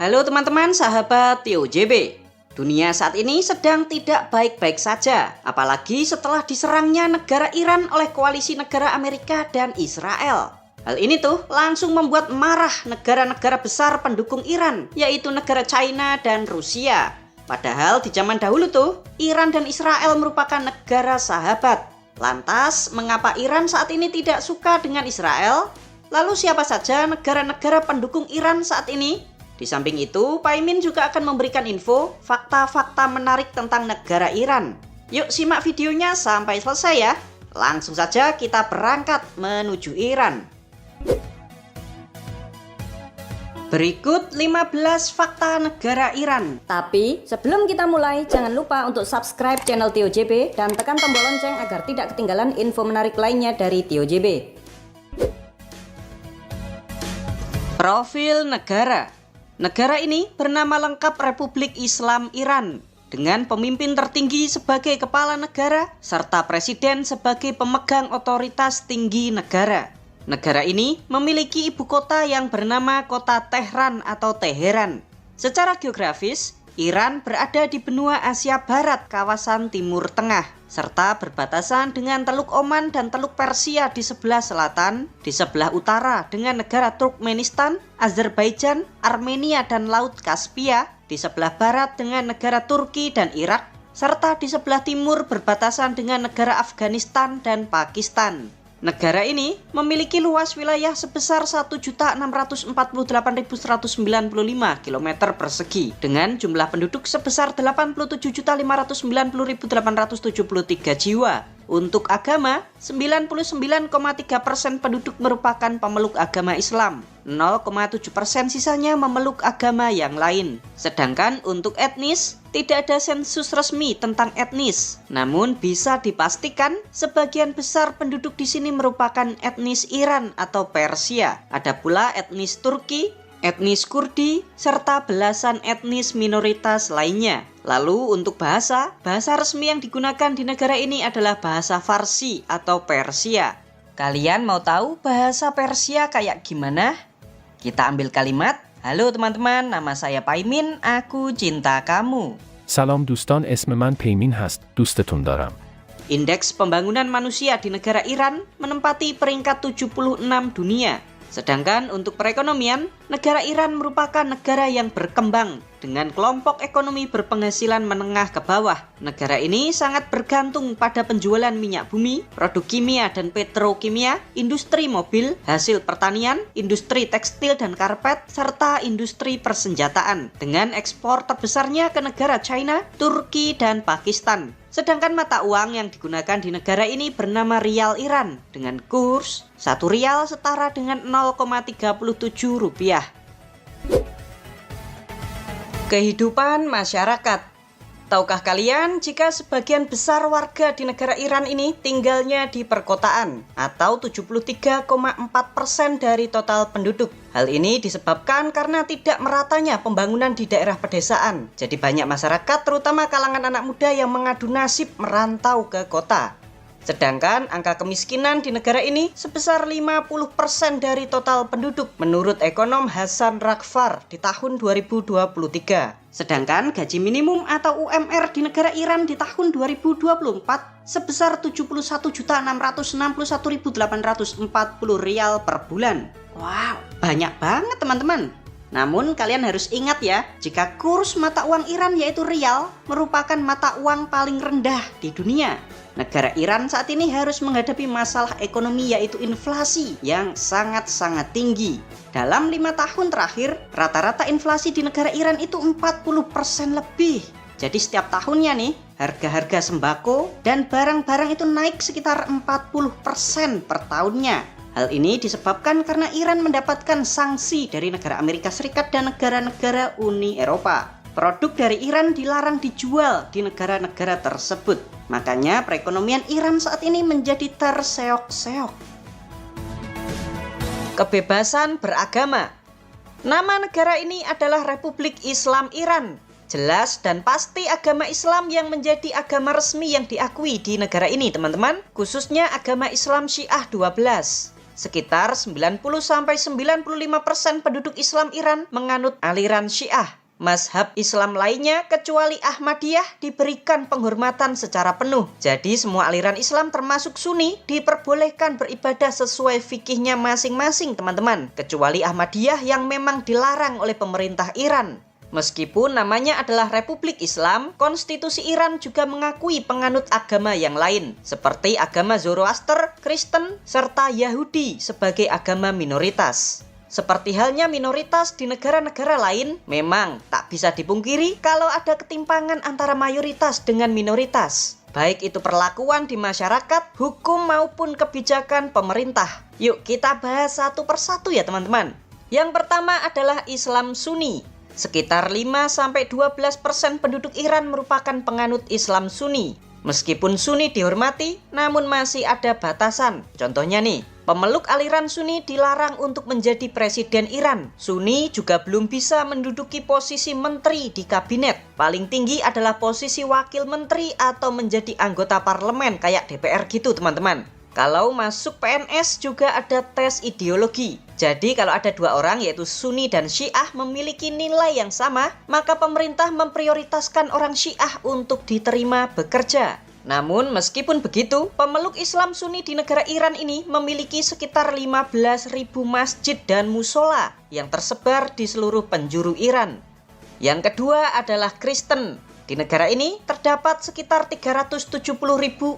Halo teman-teman sahabat TOJB. Dunia saat ini sedang tidak baik-baik saja, apalagi setelah diserangnya negara Iran oleh koalisi negara Amerika dan Israel. Hal ini tuh langsung membuat marah negara-negara besar pendukung Iran, yaitu negara China dan Rusia. Padahal di zaman dahulu tuh, Iran dan Israel merupakan negara sahabat. Lantas, mengapa Iran saat ini tidak suka dengan Israel? Lalu siapa saja negara-negara pendukung Iran saat ini? Di samping itu, Paimin juga akan memberikan info, fakta-fakta menarik tentang negara Iran. Yuk simak videonya sampai selesai ya. Langsung saja kita berangkat menuju Iran. Berikut 15 fakta negara Iran. Tapi sebelum kita mulai, jangan lupa untuk subscribe channel TOJB dan tekan tombol lonceng agar tidak ketinggalan info menarik lainnya dari TOJB. Profil negara. Negara ini bernama lengkap Republik Islam Iran, dengan pemimpin tertinggi sebagai kepala negara, serta presiden sebagai pemegang otoritas tinggi negara. Negara ini memiliki ibu kota yang bernama Kota Tehran atau Teheran. Secara geografis, Iran berada di benua Asia Barat, kawasan Timur Tengah, serta berbatasan dengan Teluk Oman dan Teluk Persia di sebelah selatan, di sebelah utara dengan negara Turkmenistan, Azerbaijan, Armenia dan Laut Kaspia, di sebelah barat dengan negara Turki dan Irak, serta di sebelah timur berbatasan dengan negara Afghanistan dan Pakistan. Negara ini memiliki luas wilayah sebesar 1.648.195 km persegi dengan jumlah penduduk sebesar 87.590.873 jiwa. Untuk agama, 99,3% penduduk merupakan pemeluk agama Islam, 0,7% sisanya memeluk agama yang lain. Sedangkan untuk etnis, tidak ada sensus resmi tentang etnis. Namun bisa dipastikan sebagian besar penduduk di sini merupakan etnis Iran atau Persia. Ada pula etnis Turki, etnis Kurdi, serta belasan etnis minoritas lainnya. Lalu untuk bahasa resmi yang digunakan di negara ini adalah bahasa Farsi atau Persia. Kalian mau tahu bahasa Persia kayak gimana? Kita ambil kalimat, halo teman-teman, nama saya Paimin, aku cinta kamu. سلام دوستان اسم من پیمین هست دوستتون دارم. Indeks pembangunan manusia di negara Iran menempati peringkat 76 dunia. Sedangkan untuk perekonomian, negara Iran merupakan negara yang berkembang dengan kelompok ekonomi berpenghasilan menengah ke bawah. Negara ini sangat bergantung pada penjualan minyak bumi, produk kimia dan petrokimia, industri mobil, hasil pertanian, industri tekstil dan karpet, serta industri persenjataan. Dengan ekspor terbesarnya ke negara China, Turki, dan Pakistan. Sedangkan mata uang yang digunakan di negara ini bernama rial Iran dengan kurs 1 rial setara dengan 0,37 rupiah. Kehidupan masyarakat. Tahukah kalian jika sebagian besar warga di negara Iran ini tinggalnya di perkotaan atau 73,4% dari total penduduk. Hal ini disebabkan karena tidak meratanya pembangunan di daerah pedesaan. Jadi banyak masyarakat terutama kalangan anak muda yang mengadu nasib merantau ke kota. Sedangkan angka kemiskinan di negara ini sebesar 50% dari total penduduk menurut ekonom Hasan Rakfar di tahun 2023. Sedangkan gaji minimum atau UMR di negara Iran di tahun 2024 sebesar 71.661.840 rial per bulan. Wow, banyak banget teman-teman. Namun kalian harus ingat ya, jika kurs mata uang Iran yaitu rial merupakan mata uang paling rendah di dunia. Negara Iran saat ini harus menghadapi masalah ekonomi yaitu inflasi yang sangat-sangat tinggi. Dalam 5 tahun terakhir, rata-rata inflasi di negara Iran itu 40% lebih. Jadi setiap tahunnya nih, harga-harga sembako dan barang-barang itu naik sekitar 40% per tahunnya. Hal ini disebabkan karena Iran mendapatkan sanksi dari negara Amerika Serikat dan negara-negara Uni Eropa. Produk dari Iran dilarang dijual di negara-negara tersebut. Makanya perekonomian Iran saat ini menjadi terseok-seok. Kebebasan beragama. Nama negara ini adalah Republik Islam Iran. Jelas dan pasti agama Islam yang menjadi agama resmi yang diakui di negara ini, teman-teman. Khususnya agama Islam Syiah 12. Sekitar 90-95% penduduk Islam Iran menganut aliran Syiah. Mazhab Islam lainnya kecuali Ahmadiyah diberikan penghormatan secara penuh. Jadi semua aliran Islam termasuk Sunni diperbolehkan beribadah sesuai fikihnya masing-masing teman-teman. Kecuali Ahmadiyah yang memang dilarang oleh pemerintah Iran. Meskipun namanya adalah Republik Islam, konstitusi Iran juga mengakui penganut agama yang lain, seperti agama Zoroaster, Kristen, serta Yahudi sebagai agama minoritas. Seperti halnya minoritas di negara-negara lain, memang tak bisa dipungkiri kalau ada ketimpangan antara mayoritas dengan minoritas. Baik itu perlakuan di masyarakat, hukum maupun kebijakan pemerintah. Yuk kita bahas satu persatu ya teman-teman. Yang pertama adalah Islam Sunni. Sekitar 5-12% penduduk Iran merupakan penganut Islam Sunni. Meskipun Sunni dihormati, namun masih ada batasan. Contohnya nih, pemeluk aliran Sunni dilarang untuk menjadi presiden Iran. Sunni juga belum bisa menduduki posisi menteri di kabinet. Paling tinggi adalah posisi wakil menteri atau menjadi anggota parlemen kayak DPR gitu teman-teman. Kalau masuk PNS juga ada tes ideologi. Jadi kalau ada dua orang yaitu Sunni dan Syiah memiliki nilai yang sama, maka pemerintah memprioritaskan orang Syiah untuk diterima bekerja. Namun meskipun begitu, pemeluk Islam Sunni di negara Iran ini memiliki sekitar 15.000 masjid dan musola yang tersebar di seluruh penjuru Iran. Yang kedua adalah Kristen. Di negara ini terdapat sekitar 370.000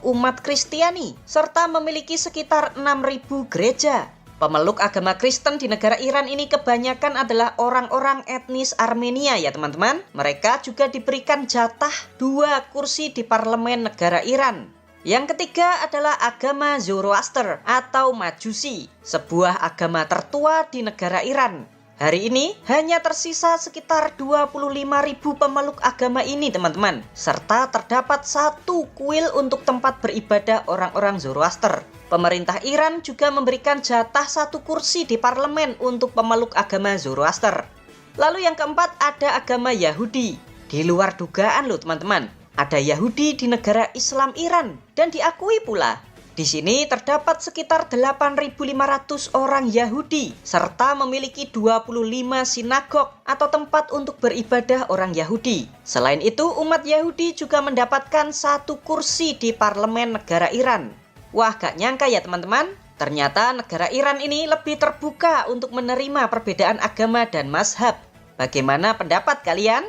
umat Kristiani, serta memiliki sekitar 6.000 gereja. Pemeluk agama Kristen di negara Iran ini kebanyakan adalah orang-orang etnis Armenia ya teman-teman. Mereka juga diberikan jatah 2 kursi di parlemen negara Iran. Yang ketiga adalah agama Zoroaster atau Majusi, sebuah agama tertua di negara Iran. Hari ini hanya tersisa sekitar 25.000 pemeluk agama ini teman-teman. Serta terdapat 1 kuil untuk tempat beribadah orang-orang Zoroaster. Pemerintah Iran juga memberikan jatah 1 kursi di parlemen untuk pemeluk agama Zoroaster. Lalu yang keempat ada agama Yahudi. Di luar dugaan loh teman-teman. Ada Yahudi di negara Islam Iran dan diakui pula. Di sini terdapat sekitar 8.500 orang Yahudi serta memiliki 25 sinagog atau tempat untuk beribadah orang Yahudi. Selain itu, umat Yahudi juga mendapatkan 1 kursi di parlemen negara Iran. Wah, gak nyangka ya teman-teman. Ternyata negara Iran ini lebih terbuka untuk menerima perbedaan agama dan mazhab. Bagaimana pendapat kalian?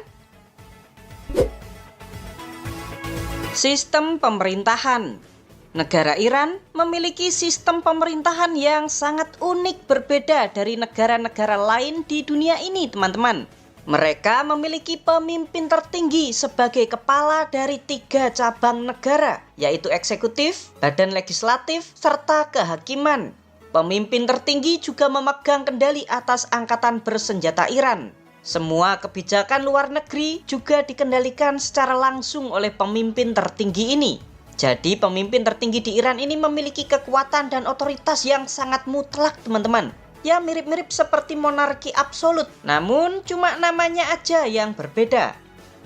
Sistem pemerintahan. Negara Iran memiliki sistem pemerintahan yang sangat unik berbeda dari negara-negara lain di dunia ini teman-teman. Mereka memiliki pemimpin tertinggi sebagai kepala dari 3 cabang negara, yaitu eksekutif, badan legislatif, serta kehakiman. Pemimpin tertinggi juga memegang kendali atas angkatan bersenjata Iran. Semua kebijakan luar negeri juga dikendalikan secara langsung oleh pemimpin tertinggi ini. Jadi pemimpin tertinggi di Iran ini memiliki kekuatan dan otoritas yang sangat mutlak teman-teman. Ya mirip-mirip seperti monarki absolut, namun cuma namanya aja yang berbeda.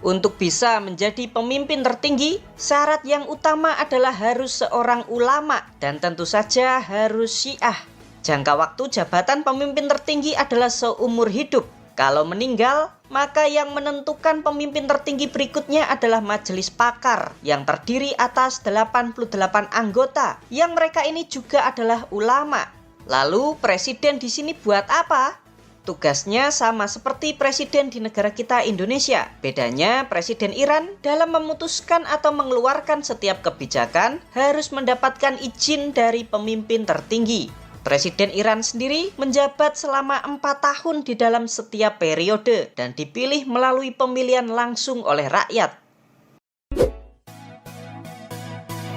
Untuk bisa menjadi pemimpin tertinggi, syarat yang utama adalah harus seorang ulama dan tentu saja harus Syiah. Jangka waktu jabatan pemimpin tertinggi adalah seumur hidup. Kalau meninggal, maka yang menentukan pemimpin tertinggi berikutnya adalah majelis pakar yang terdiri atas 88 anggota yang mereka ini juga adalah ulama. Lalu presiden di sini buat apa? Tugasnya sama seperti presiden di negara kita Indonesia. Bedanya presiden Iran dalam memutuskan atau mengeluarkan setiap kebijakan harus mendapatkan izin dari pemimpin tertinggi. Presiden Iran sendiri menjabat selama 4 tahun di dalam setiap periode dan dipilih melalui pemilihan langsung oleh rakyat.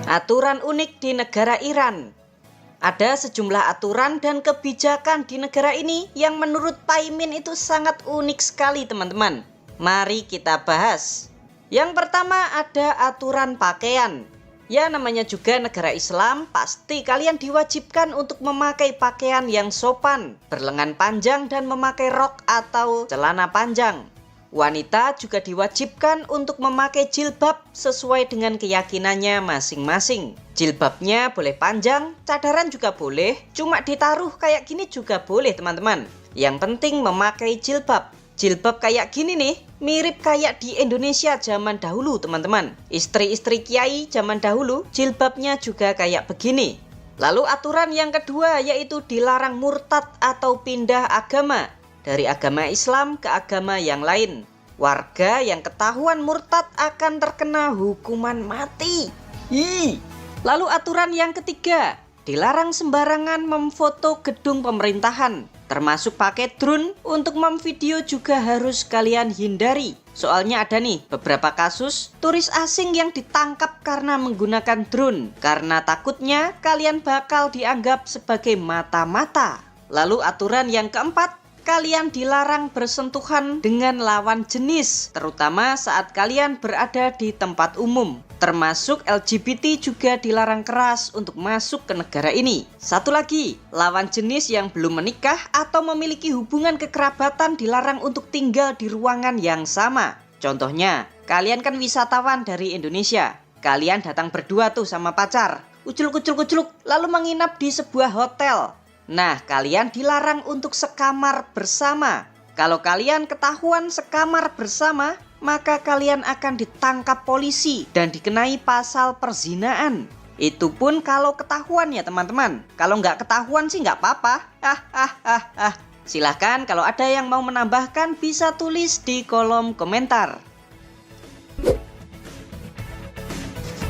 Aturan unik di negara Iran. Ada sejumlah aturan dan kebijakan di negara ini yang menurut Paimin itu sangat unik sekali teman-teman. Mari kita bahas. Yang pertama ada aturan pakaian. Ya namanya juga negara Islam, pasti kalian diwajibkan untuk memakai pakaian yang sopan, berlengan panjang dan memakai rok atau celana panjang. Wanita juga diwajibkan untuk memakai jilbab sesuai dengan keyakinannya masing-masing. Jilbabnya boleh panjang, cadaran juga boleh, cuma ditaruh kayak gini juga boleh teman-teman. Yang penting memakai jilbab. Jilbab kayak gini nih, mirip kayak di Indonesia zaman dahulu teman-teman. Istri-istri kiai zaman dahulu, jilbabnya juga kayak begini. Lalu aturan yang kedua yaitu dilarang murtad atau pindah agama dari agama Islam ke agama yang lain. Warga yang ketahuan murtad akan terkena hukuman mati. Lalu aturan yang ketiga, dilarang sembarangan memfoto gedung pemerintahan, termasuk pakai drone. Untuk memvideo juga harus kalian hindari. Soalnya ada nih beberapa kasus turis asing yang ditangkap karena menggunakan drone, karena takutnya kalian bakal dianggap sebagai mata-mata. Lalu aturan yang keempat, kalian dilarang bersentuhan dengan lawan jenis, terutama saat kalian berada di tempat umum. Termasuk LGBT juga dilarang keras untuk masuk ke negara ini. Satu lagi, lawan jenis yang belum menikah atau memiliki hubungan kekerabatan dilarang untuk tinggal di ruangan yang sama. Contohnya, kalian kan wisatawan dari Indonesia. Kalian datang berdua tuh sama pacar, ucluk-ucluk-ucluk, lalu menginap di sebuah hotel. Nah, kalian dilarang untuk sekamar bersama. Kalau kalian ketahuan sekamar bersama, maka kalian akan ditangkap polisi dan dikenai pasal perzinaan. Itu pun kalau ketahuan ya teman-teman. Kalau nggak ketahuan sih nggak apa-apa. Silahkan kalau ada yang mau menambahkan bisa tulis di kolom komentar.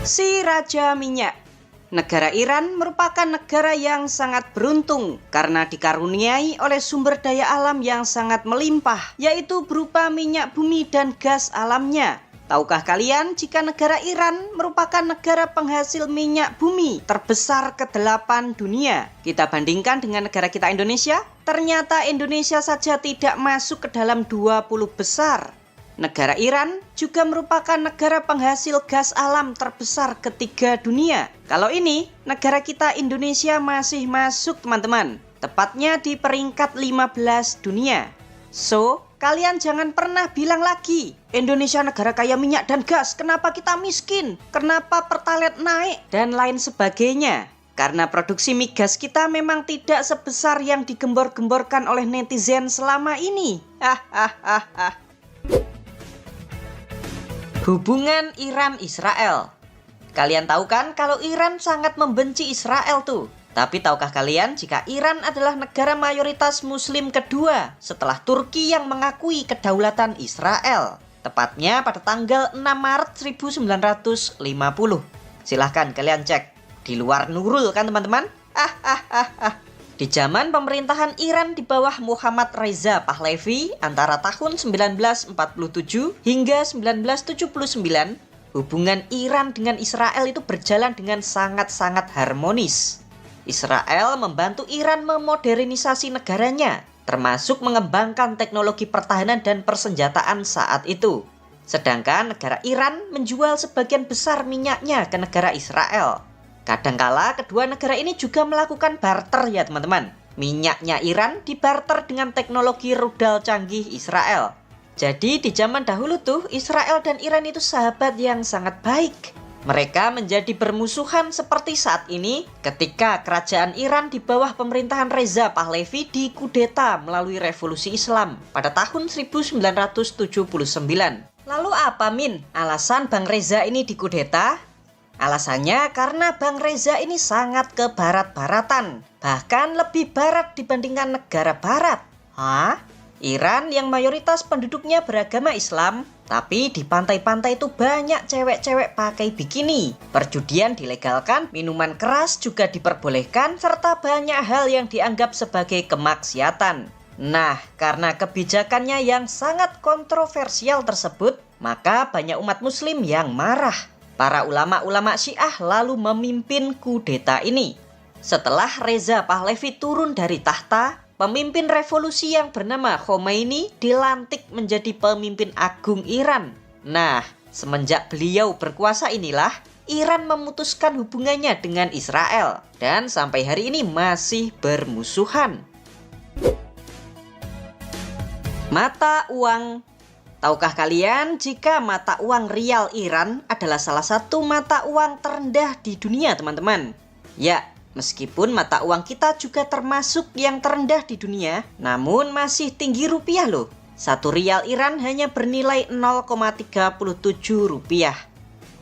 Si Raja Minyak. Negara Iran merupakan negara yang sangat beruntung karena dikaruniai oleh sumber daya alam yang sangat melimpah, yaitu berupa minyak bumi dan gas alamnya. Tahukah kalian jika negara Iran merupakan negara penghasil minyak bumi terbesar ke-8 dunia? Kita bandingkan dengan negara kita Indonesia, ternyata Indonesia saja tidak masuk ke dalam 20 besar. Negara Iran juga merupakan negara penghasil gas alam terbesar ketiga dunia. Kalau ini, negara kita Indonesia masih masuk teman-teman. Tepatnya di peringkat 15 dunia. So, kalian jangan pernah bilang lagi, Indonesia negara kaya minyak dan gas, kenapa kita miskin? Kenapa pertalite naik? Dan lain sebagainya. Karena produksi migas kita memang tidak sebesar yang digembor-gemborkan oleh netizen selama ini. Hubungan Iran-Israel. Kalian tahu kan kalau Iran sangat membenci Israel tuh. Tapi tahukah kalian jika Iran adalah negara mayoritas muslim kedua setelah Turki yang mengakui kedaulatan Israel? Tepatnya pada tanggal 6 Maret 1950. Silahkan kalian cek. Di luar Nurul kan teman-teman? Di zaman pemerintahan Iran di bawah Muhammad Reza Pahlavi antara tahun 1947 hingga 1979, hubungan Iran dengan Israel itu berjalan dengan sangat-sangat harmonis. Israel membantu Iran memodernisasi negaranya, termasuk mengembangkan teknologi pertahanan dan persenjataan saat itu. Sedangkan negara Iran menjual sebagian besar minyaknya ke negara Israel. Kadangkala kedua negara ini juga melakukan barter ya teman-teman. Minyaknya Iran dibarter dengan teknologi rudal canggih Israel. Jadi di zaman dahulu tuh Israel dan Iran itu sahabat yang sangat baik. Mereka menjadi bermusuhan seperti saat ini ketika kerajaan Iran di bawah pemerintahan Reza Pahlavi dikudeta melalui revolusi Islam pada tahun 1979. Lalu apa Min? Alasan Bang Reza ini dikudeta? Alasannya karena Bang Reza ini sangat ke barat-baratan, bahkan lebih barat dibandingkan negara barat. Iran yang mayoritas penduduknya beragama Islam, tapi di pantai-pantai itu banyak cewek-cewek pakai bikini. Perjudian dilegalkan, minuman keras juga diperbolehkan, serta banyak hal yang dianggap sebagai kemaksiatan. Nah, karena kebijakannya yang sangat kontroversial tersebut, maka banyak umat muslim yang marah. Para ulama-ulama Syiah lalu memimpin kudeta ini. Setelah Reza Pahlavi turun dari tahta, pemimpin revolusi yang bernama Khomeini dilantik menjadi pemimpin agung Iran. Nah, semenjak beliau berkuasa inilah Iran memutuskan hubungannya dengan Israel dan sampai hari ini masih bermusuhan. Mata uang Tahukah kalian jika mata uang rial Iran adalah salah satu mata uang terendah di dunia, teman-teman? Ya, meskipun mata uang kita juga termasuk yang terendah di dunia, namun masih tinggi rupiah loh. 1 rial Iran hanya bernilai 0,37 rupiah.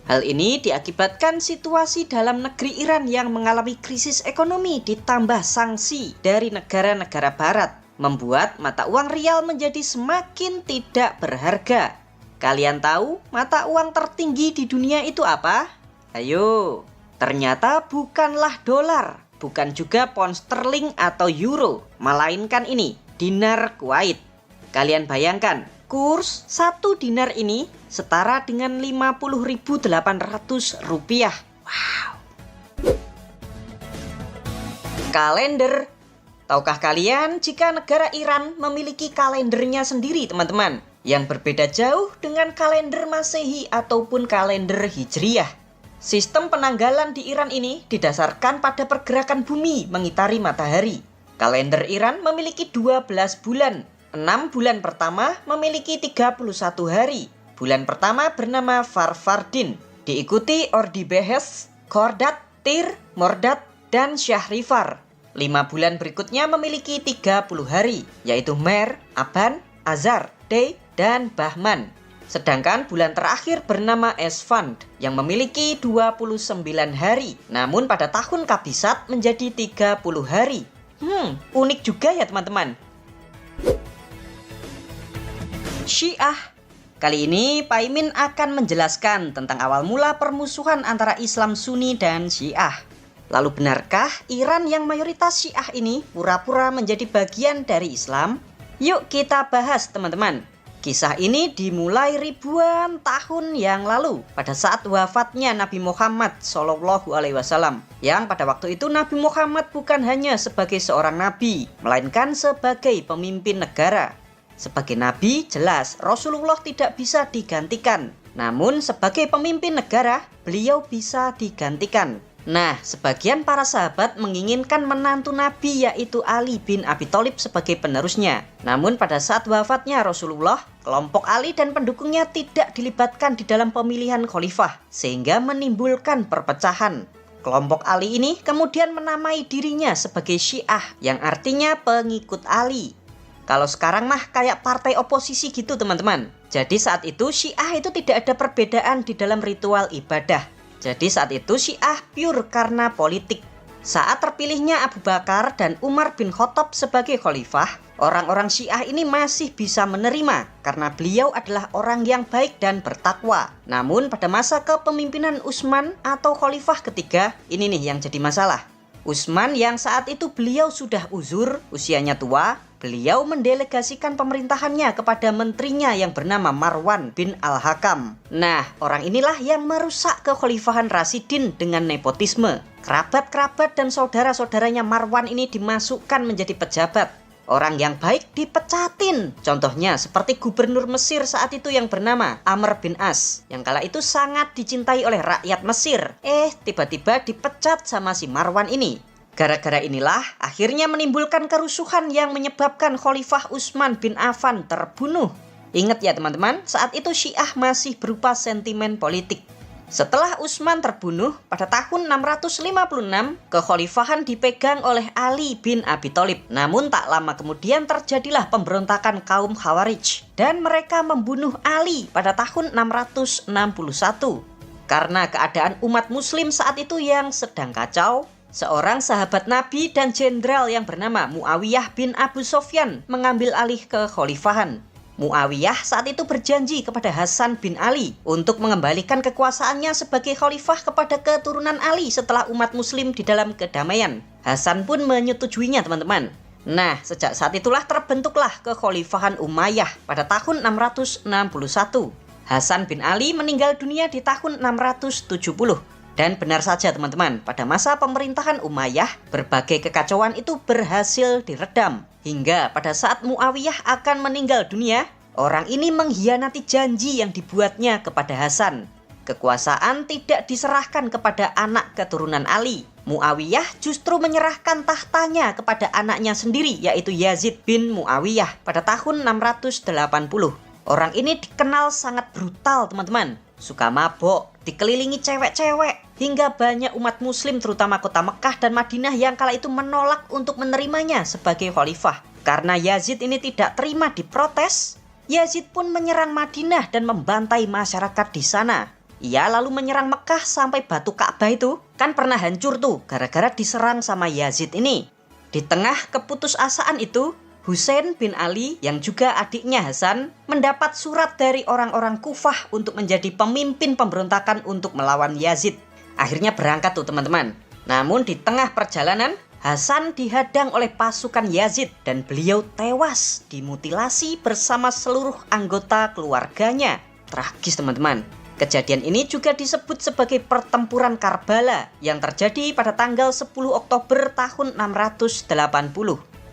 Hal ini diakibatkan situasi dalam negeri Iran yang mengalami krisis ekonomi ditambah sanksi dari negara-negara barat, membuat mata uang rial menjadi semakin tidak berharga. Kalian tahu mata uang tertinggi di dunia itu apa? Ayo, ternyata bukanlah dolar, bukan juga pound sterling atau euro, melainkan ini, dinar Kuwait. Kalian bayangkan, kurs 1 dinar ini setara dengan 50.800 rupiah. Wow. Kalender. Tahukah kalian jika negara Iran memiliki kalendernya sendiri, teman-teman, yang berbeda jauh dengan kalender Masehi ataupun kalender Hijriyah. Sistem penanggalan di Iran ini didasarkan pada pergerakan bumi mengitari matahari. Kalender Iran memiliki 12 bulan. 6 bulan pertama memiliki 31 hari. Bulan pertama bernama Farvardin, diikuti Ordibehes, Khordad, Tir, Mordad, dan Syahrifar. 5 bulan berikutnya memiliki 30 hari, yaitu Mer, Aban, Azar, Dei, dan Bahman. Sedangkan bulan terakhir bernama Esfand yang memiliki 29 hari, namun pada tahun Kabisat menjadi 30 hari. Unik juga ya teman-teman. Syiah. Kali ini Pak Imin akan menjelaskan tentang awal mula permusuhan antara Islam Sunni dan Syiah. Lalu benarkah Iran yang mayoritas Syiah ini pura-pura menjadi bagian dari Islam? Yuk kita bahas teman-teman. Kisah ini dimulai ribuan tahun yang lalu pada saat wafatnya Nabi Muhammad SAW. Yang pada waktu itu Nabi Muhammad bukan hanya sebagai seorang nabi, melainkan sebagai pemimpin negara. Sebagai nabi jelas Rasulullah tidak bisa digantikan. Namun sebagai pemimpin negara beliau bisa digantikan. Nah, sebagian para sahabat menginginkan menantu Nabi yaitu Ali bin Abi Thalib sebagai penerusnya. Namun pada saat wafatnya Rasulullah, kelompok Ali dan pendukungnya tidak dilibatkan di dalam pemilihan khalifah, sehingga menimbulkan perpecahan. Kelompok Ali ini kemudian menamai dirinya sebagai Syiah, yang artinya pengikut Ali. Kalau sekarang mah kayak partai oposisi gitu teman-teman. Jadi saat itu Syiah itu tidak ada perbedaan di dalam ritual ibadah. Jadi saat itu Syiah pure karena politik. Saat terpilihnya Abu Bakar dan Umar bin Khattab sebagai khalifah, orang-orang Syiah ini masih bisa menerima karena beliau adalah orang yang baik dan bertakwa. Namun pada masa kepemimpinan Utsman atau khalifah ketiga, ini nih yang jadi masalah. Utsman yang saat itu beliau sudah uzur, usianya tua, beliau mendelegasikan pemerintahannya kepada menterinya yang bernama Marwan bin Al-Hakam. Nah, orang inilah yang merusak kekhalifahan Rasyidin dengan nepotisme. Kerabat-kerabat dan saudara-saudaranya Marwan ini dimasukkan menjadi pejabat. Orang yang baik dipecatin. Contohnya seperti gubernur Mesir saat itu yang bernama Amr bin As, yang kala itu sangat dicintai oleh rakyat Mesir. Tiba-tiba dipecat sama si Marwan ini. Gara-gara inilah akhirnya menimbulkan kerusuhan yang menyebabkan Khalifah Utsman bin Affan terbunuh. Ingat ya teman-teman, saat itu Syiah masih berupa sentimen politik. Setelah Utsman terbunuh pada tahun 656, kekhalifahan dipegang oleh Ali bin Abi Thalib. Namun tak lama kemudian terjadilah pemberontakan kaum Khawarij dan mereka membunuh Ali pada tahun 661. Karena keadaan umat muslim saat itu yang sedang kacau, seorang sahabat Nabi dan jenderal yang bernama Muawiyah bin Abu Sofyan mengambil alih kekhalifahan. Muawiyah saat itu berjanji kepada Hasan bin Ali untuk mengembalikan kekuasaannya sebagai khalifah kepada keturunan Ali setelah umat muslim di dalam kedamaian. Hasan pun menyetujuinya teman-teman. Nah, sejak saat itulah terbentuklah kekhalifahan Umayyah pada tahun 661. Hasan bin Ali meninggal dunia di tahun 670. Dan benar saja teman-teman, pada masa pemerintahan Umayyah, berbagai kekacauan itu berhasil diredam. Hingga pada saat Muawiyah akan meninggal dunia, orang ini mengkhianati janji yang dibuatnya kepada Hasan. Kekuasaan tidak diserahkan kepada anak keturunan Ali. Muawiyah justru menyerahkan tahtanya kepada anaknya sendiri, yaitu Yazid bin Muawiyah pada tahun 680. Orang ini dikenal sangat brutal teman-teman. Suka mabok, dikelilingi cewek-cewek, hingga banyak umat muslim terutama kota Mekah dan Madinah yang kala itu menolak untuk menerimanya sebagai khalifah. Karena Yazid ini tidak terima diprotes, Yazid pun menyerang Madinah dan membantai masyarakat di sana. Ia lalu menyerang Mekah sampai batu Ka'bah itu kan pernah hancur tuh gara-gara diserang sama Yazid ini. Di tengah keputusasaan itu, Husain bin Ali yang juga adiknya Hasan mendapat surat dari orang-orang Kufah untuk menjadi pemimpin pemberontakan untuk melawan Yazid. Akhirnya berangkat tuh teman-teman. Namun di tengah perjalanan, Hasan dihadang oleh pasukan Yazid dan beliau tewas dimutilasi bersama seluruh anggota keluarganya. Tragis teman-teman. Kejadian ini juga disebut sebagai pertempuran Karbala yang terjadi pada tanggal 10 Oktober tahun 680.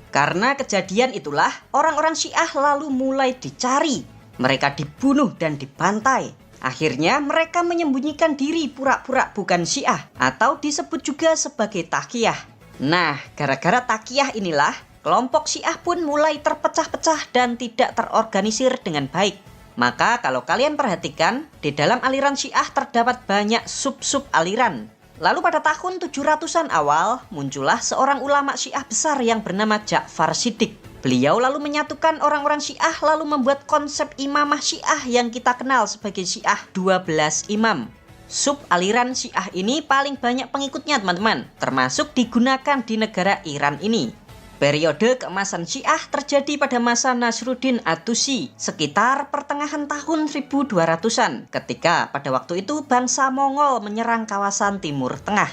Karena kejadian itulah orang-orang Syiah lalu mulai dicari. Mereka dibunuh dan dibantai. Akhirnya mereka menyembunyikan diri pura-pura bukan Syiah atau disebut juga sebagai Taqiyah. Nah, gara-gara Taqiyah inilah kelompok Syiah pun mulai terpecah-pecah dan tidak terorganisir dengan baik. Maka kalau kalian perhatikan, di dalam aliran Syiah terdapat banyak sub-sub aliran. Lalu pada tahun 700-an awal, muncullah seorang ulama Syiah besar yang bernama Ja'far Shiddiq. Beliau lalu menyatukan orang-orang Syiah lalu membuat konsep imamah Syiah yang kita kenal sebagai Syiah 12 imam. Sub aliran Syiah ini paling banyak pengikutnya teman-teman, termasuk digunakan di negara Iran ini. Periode keemasan Syiah terjadi pada masa Nasruddin At-Tusi sekitar pertengahan tahun 1200-an ketika pada waktu itu bangsa Mongol menyerang kawasan Timur Tengah.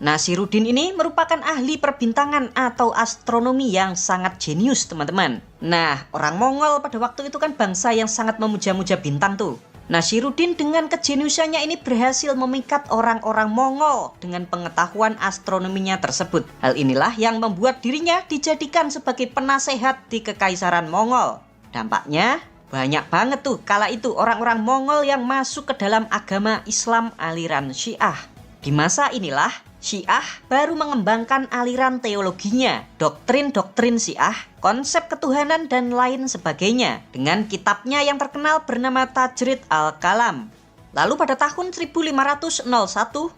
Nasiruddin ini merupakan ahli perbintangan atau astronomi yang sangat jenius teman-teman. Nah, orang Mongol pada waktu itu kan bangsa yang sangat memuja-muja bintang tuh. Nasiruddin dengan kejeniusannya ini berhasil memikat orang-orang Mongol dengan pengetahuan astronominya tersebut. Hal inilah yang membuat dirinya dijadikan sebagai penasehat di Kekaisaran Mongol. Dampaknya banyak banget tuh kala itu orang-orang Mongol yang masuk ke dalam agama Islam aliran Syiah. Di masa inilah Syiah baru mengembangkan aliran teologinya, doktrin-doktrin Syiah, konsep ketuhanan dan lain sebagainya dengan kitabnya yang terkenal bernama Tajrid al-Kalam. Lalu pada tahun 1501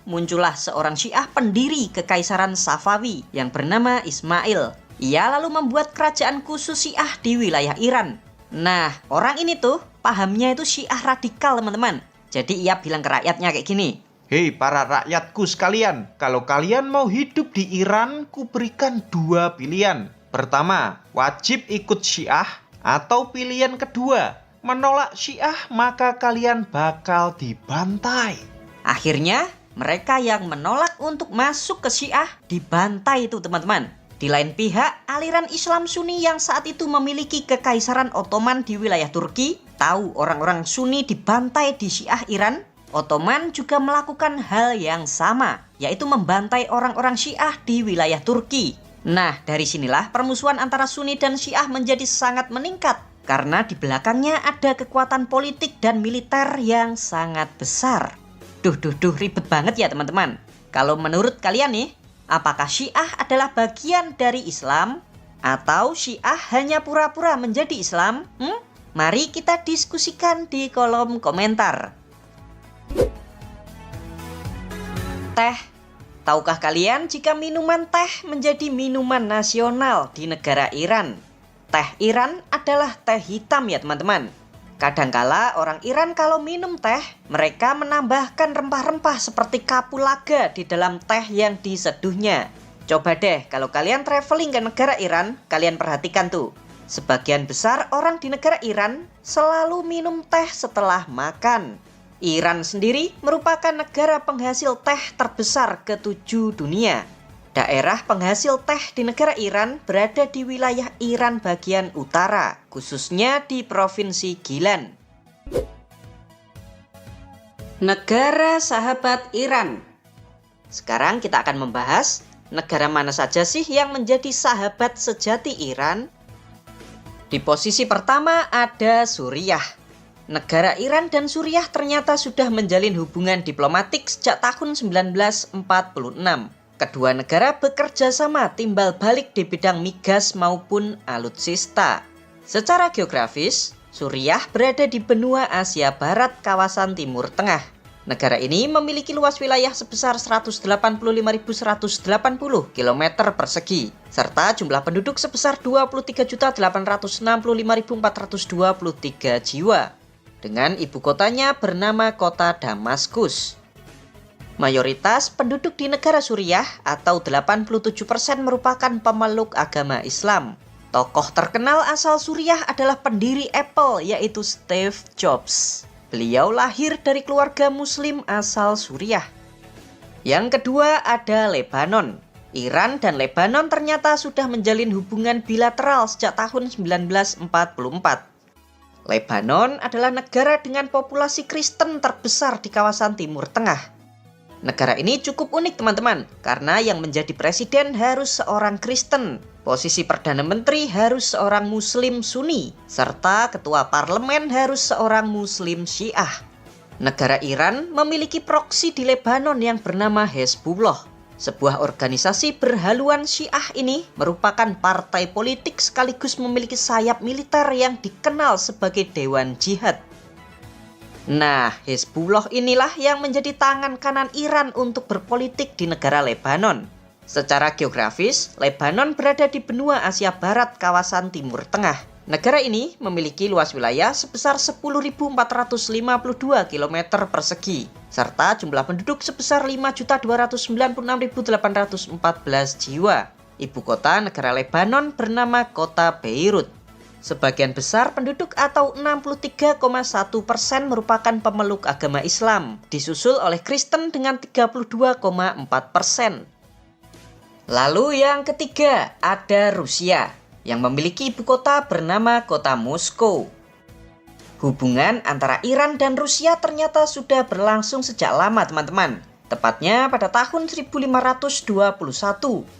muncullah seorang Syiah pendiri Kekaisaran Safawi yang bernama Ismail. Ia lalu membuat kerajaan khusus Syiah di wilayah Iran. Nah, orang ini tuh pahamnya itu Syiah radikal teman-teman. Jadi ia bilang ke rakyatnya kayak gini. Hei para rakyatku sekalian, kalau kalian mau hidup di Iran, kuberikan dua pilihan. Pertama, wajib ikut Syiah, atau pilihan kedua, menolak Syiah maka kalian bakal dibantai. Akhirnya, mereka yang menolak untuk masuk ke Syiah dibantai itu teman-teman. Di lain pihak, aliran Islam Sunni yang saat itu memiliki Kekaisaran Ottoman di wilayah Turki, tahu orang-orang Sunni dibantai di Syiah Iran. Ottoman juga melakukan hal yang sama, yaitu membantai orang-orang Syiah di wilayah Turki. Nah, dari sinilah permusuhan antara Sunni dan Syiah menjadi sangat meningkat, karena di belakangnya ada kekuatan politik dan militer yang sangat besar. Duh, ribet banget ya teman-teman. Kalau menurut kalian nih, apakah Syiah adalah bagian dari Islam? Atau Syiah hanya pura-pura menjadi Islam? Mari kita diskusikan di kolom komentar. Teh. Tahukah kalian jika minuman teh menjadi minuman nasional di negara Iran? Teh Iran adalah teh hitam ya teman-teman. Kadangkala orang Iran kalau minum teh, mereka menambahkan rempah-rempah seperti kapulaga di dalam teh yang diseduhnya. Coba deh kalau kalian traveling ke negara Iran, kalian perhatikan tuh. Sebagian besar orang di negara Iran selalu minum teh setelah makan. Iran sendiri merupakan negara penghasil teh terbesar ke-7 dunia. Daerah penghasil teh di negara Iran berada di wilayah Iran bagian utara, khususnya di Provinsi Gilan. Negara sahabat Iran. Sekarang kita akan membahas negara mana saja sih yang menjadi sahabat sejati Iran. Di posisi pertama ada Suriah. Negara Iran dan Suriah ternyata sudah menjalin hubungan diplomatik sejak tahun 1946. Kedua negara bekerja sama timbal balik di bidang migas maupun alutsista. Secara geografis, Suriah berada di benua Asia Barat kawasan Timur Tengah. Negara ini memiliki luas wilayah sebesar 185.180 km persegi, serta jumlah penduduk sebesar 23.865.423 jiwa, dengan ibu kotanya bernama kota Damaskus. Mayoritas penduduk di negara Suriah atau 87% merupakan pemeluk agama Islam. Tokoh terkenal asal Suriah adalah pendiri Apple, yaitu Steve Jobs. Beliau lahir dari keluarga muslim asal Suriah. Yang kedua ada Lebanon. Iran dan Lebanon ternyata sudah menjalin hubungan bilateral sejak tahun 1944. Lebanon adalah negara dengan populasi Kristen terbesar di kawasan Timur Tengah. Negara ini cukup unik teman-teman, karena yang menjadi presiden harus seorang Kristen, posisi Perdana Menteri harus seorang Muslim Sunni, serta ketua parlemen harus seorang Muslim Syiah. Negara Iran memiliki proksi di Lebanon yang bernama Hezbollah. Sebuah organisasi berhaluan Syiah ini merupakan partai politik sekaligus memiliki sayap militer yang dikenal sebagai Dewan Jihad. Nah, Hezbollah inilah yang menjadi tangan kanan Iran untuk berpolitik di negara Lebanon. Secara geografis, Lebanon berada di benua Asia Barat kawasan Timur Tengah. Negara ini memiliki luas wilayah sebesar 10.452 km persegi, serta jumlah penduduk sebesar 5.296.814 jiwa. Ibu kota negara Lebanon bernama kota Beirut. Sebagian besar penduduk atau 63,1% merupakan pemeluk agama Islam, disusul oleh Kristen dengan 32,4%. Lalu yang ketiga ada Rusia, yang memiliki ibu kota bernama kota Moskow. Hubungan antara Iran dan Rusia ternyata sudah berlangsung sejak lama teman-teman. Tepatnya pada tahun 1521,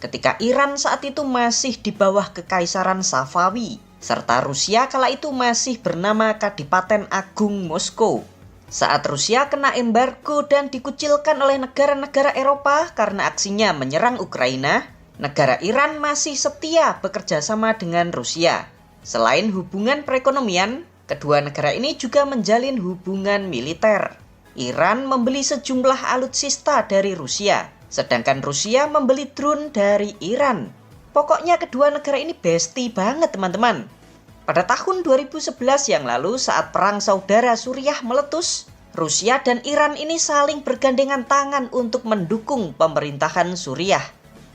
ketika Iran saat itu masih di bawah Kekaisaran Safawi, serta Rusia kala itu masih bernama Kadipaten Agung Moskow. Saat Rusia kena embargo dan dikucilkan oleh negara-negara Eropa karena aksinya menyerang Ukraina, negara Iran masih setia bekerja sama dengan Rusia. Selain hubungan perekonomian, kedua negara ini juga menjalin hubungan militer. Iran membeli sejumlah alutsista dari Rusia, sedangkan Rusia membeli drone dari Iran. Pokoknya kedua negara ini bestie banget teman-teman. Pada tahun 2011 yang lalu saat perang saudara Suriah meletus, Rusia dan Iran ini saling bergandengan tangan untuk mendukung pemerintahan Suriah.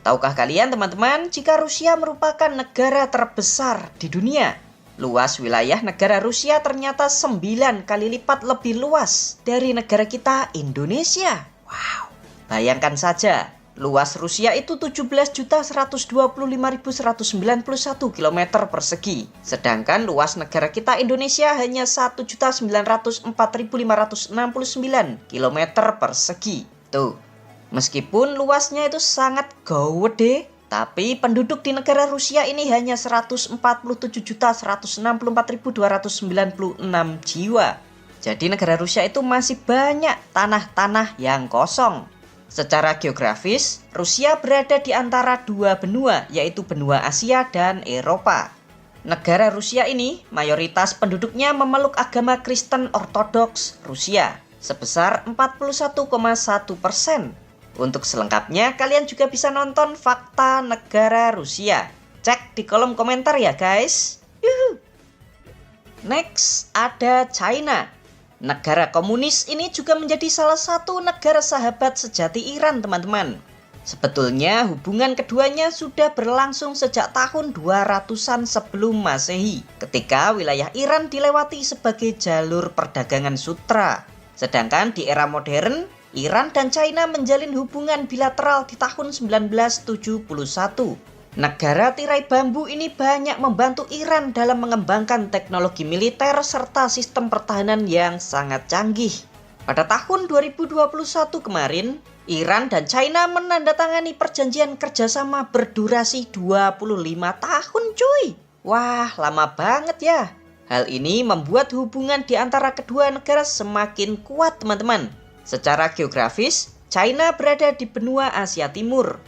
Tahukah kalian teman-teman jika Rusia merupakan negara terbesar di dunia? Luas wilayah negara Rusia ternyata 9 kali lipat lebih luas dari negara kita Indonesia. Wow, bayangkan saja. Luas Rusia itu 17.125.191 km persegi. Sedangkan luas negara kita Indonesia hanya 1.904.569 km persegi. Tuh, meskipun luasnya itu sangat gede, tapi penduduk di negara Rusia ini hanya 147.164.296 jiwa. Jadi negara Rusia itu masih banyak tanah-tanah yang kosong. Secara geografis, Rusia berada di antara dua benua, yaitu benua Asia dan Eropa. Negara Rusia ini, mayoritas penduduknya memeluk agama Kristen Ortodoks Rusia, sebesar 41,1%. Untuk selengkapnya, kalian juga bisa nonton Fakta Negara Rusia. Cek di kolom komentar ya guys. Yuhu. Next, ada China. Negara komunis ini juga menjadi salah satu negara sahabat sejati Iran teman-teman. Sebetulnya hubungan keduanya sudah berlangsung sejak tahun 200-an sebelum Masehi, ketika wilayah Iran dilewati sebagai jalur perdagangan sutra. Sedangkan di era modern, Iran dan China menjalin hubungan bilateral di tahun 1971. Negara tirai bambu ini banyak membantu Iran dalam mengembangkan teknologi militer serta sistem pertahanan yang sangat canggih. Pada tahun 2021 kemarin, Iran dan China menandatangani perjanjian kerjasama berdurasi 25 tahun cuy. Wah, lama banget ya. Hal ini membuat hubungan di antara kedua negara semakin kuat teman-teman. Secara geografis, China berada di benua Asia Timur.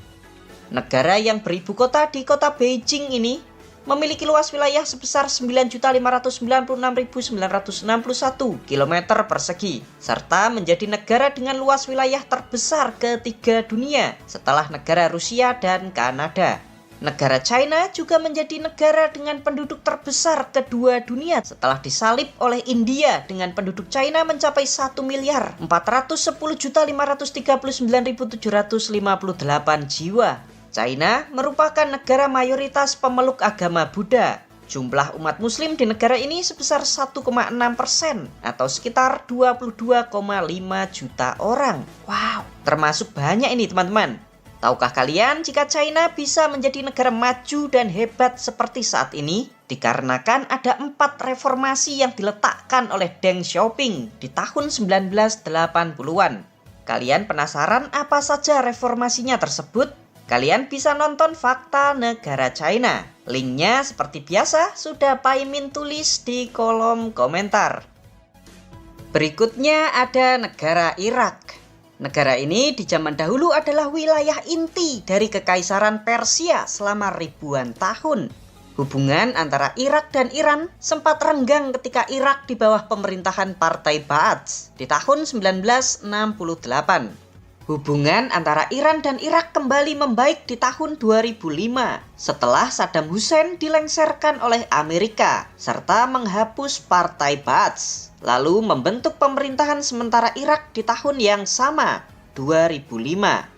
Negara yang beribu kota di kota Beijing ini memiliki luas wilayah sebesar 9.596.961 km persegi, serta menjadi negara dengan luas wilayah terbesar ketiga dunia setelah negara Rusia dan Kanada. Negara China juga menjadi negara dengan penduduk terbesar kedua dunia setelah disalip oleh India dengan penduduk China mencapai 1.410.539.758 jiwa. China merupakan negara mayoritas pemeluk agama Buddha. Jumlah umat muslim di negara ini sebesar 1,6% atau sekitar 22,5 juta orang. Wow, termasuk banyak ini teman-teman. Tahukah kalian jika China bisa menjadi negara maju dan hebat seperti saat ini? Dikarenakan ada 4 reformasi yang diletakkan oleh Deng Xiaoping di tahun 1980-an. Kalian penasaran apa saja reformasinya tersebut? Kalian bisa nonton Fakta Negara China. Linknya seperti biasa sudah Pai Min tulis di kolom komentar. Berikutnya ada negara Irak. Negara ini di zaman dahulu adalah wilayah inti dari Kekaisaran Persia selama ribuan tahun. Hubungan antara Irak dan Iran sempat renggang ketika Irak di bawah pemerintahan Partai Ba'ath di tahun 1968. Hubungan antara Iran dan Irak kembali membaik di tahun 2005 setelah Saddam Hussein dilengserkan oleh Amerika serta menghapus Partai Ba'ath. Lalu membentuk pemerintahan sementara Irak di tahun yang sama, 2005.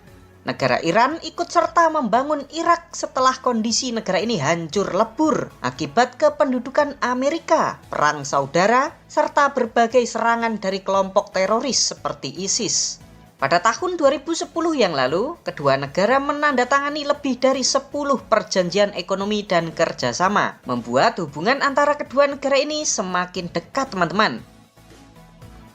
Negara Iran ikut serta membangun Irak setelah kondisi negara ini hancur lebur akibat kependudukan Amerika, perang saudara, serta berbagai serangan dari kelompok teroris seperti ISIS. Pada tahun 2010 yang lalu, kedua negara menandatangani lebih dari 10 perjanjian ekonomi dan kerjasama, membuat hubungan antara kedua negara ini semakin dekat teman-teman.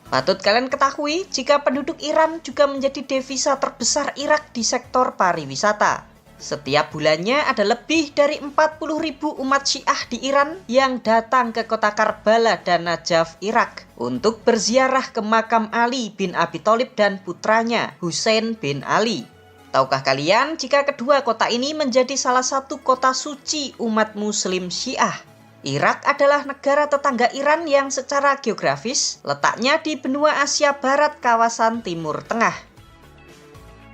Patut kalian ketahui jika penduduk Iran juga menjadi devisa terbesar Irak di sektor pariwisata. Setiap bulannya ada lebih dari 40.000 umat Syiah di Iran yang datang ke kota Karbala dan Najaf, Irak untuk berziarah ke makam Ali bin Abi Thalib dan putranya Husain bin Ali. Tahukah kalian jika kedua kota ini menjadi salah satu kota suci umat muslim Syiah? Irak adalah negara tetangga Iran yang secara geografis letaknya di benua Asia Barat kawasan Timur Tengah.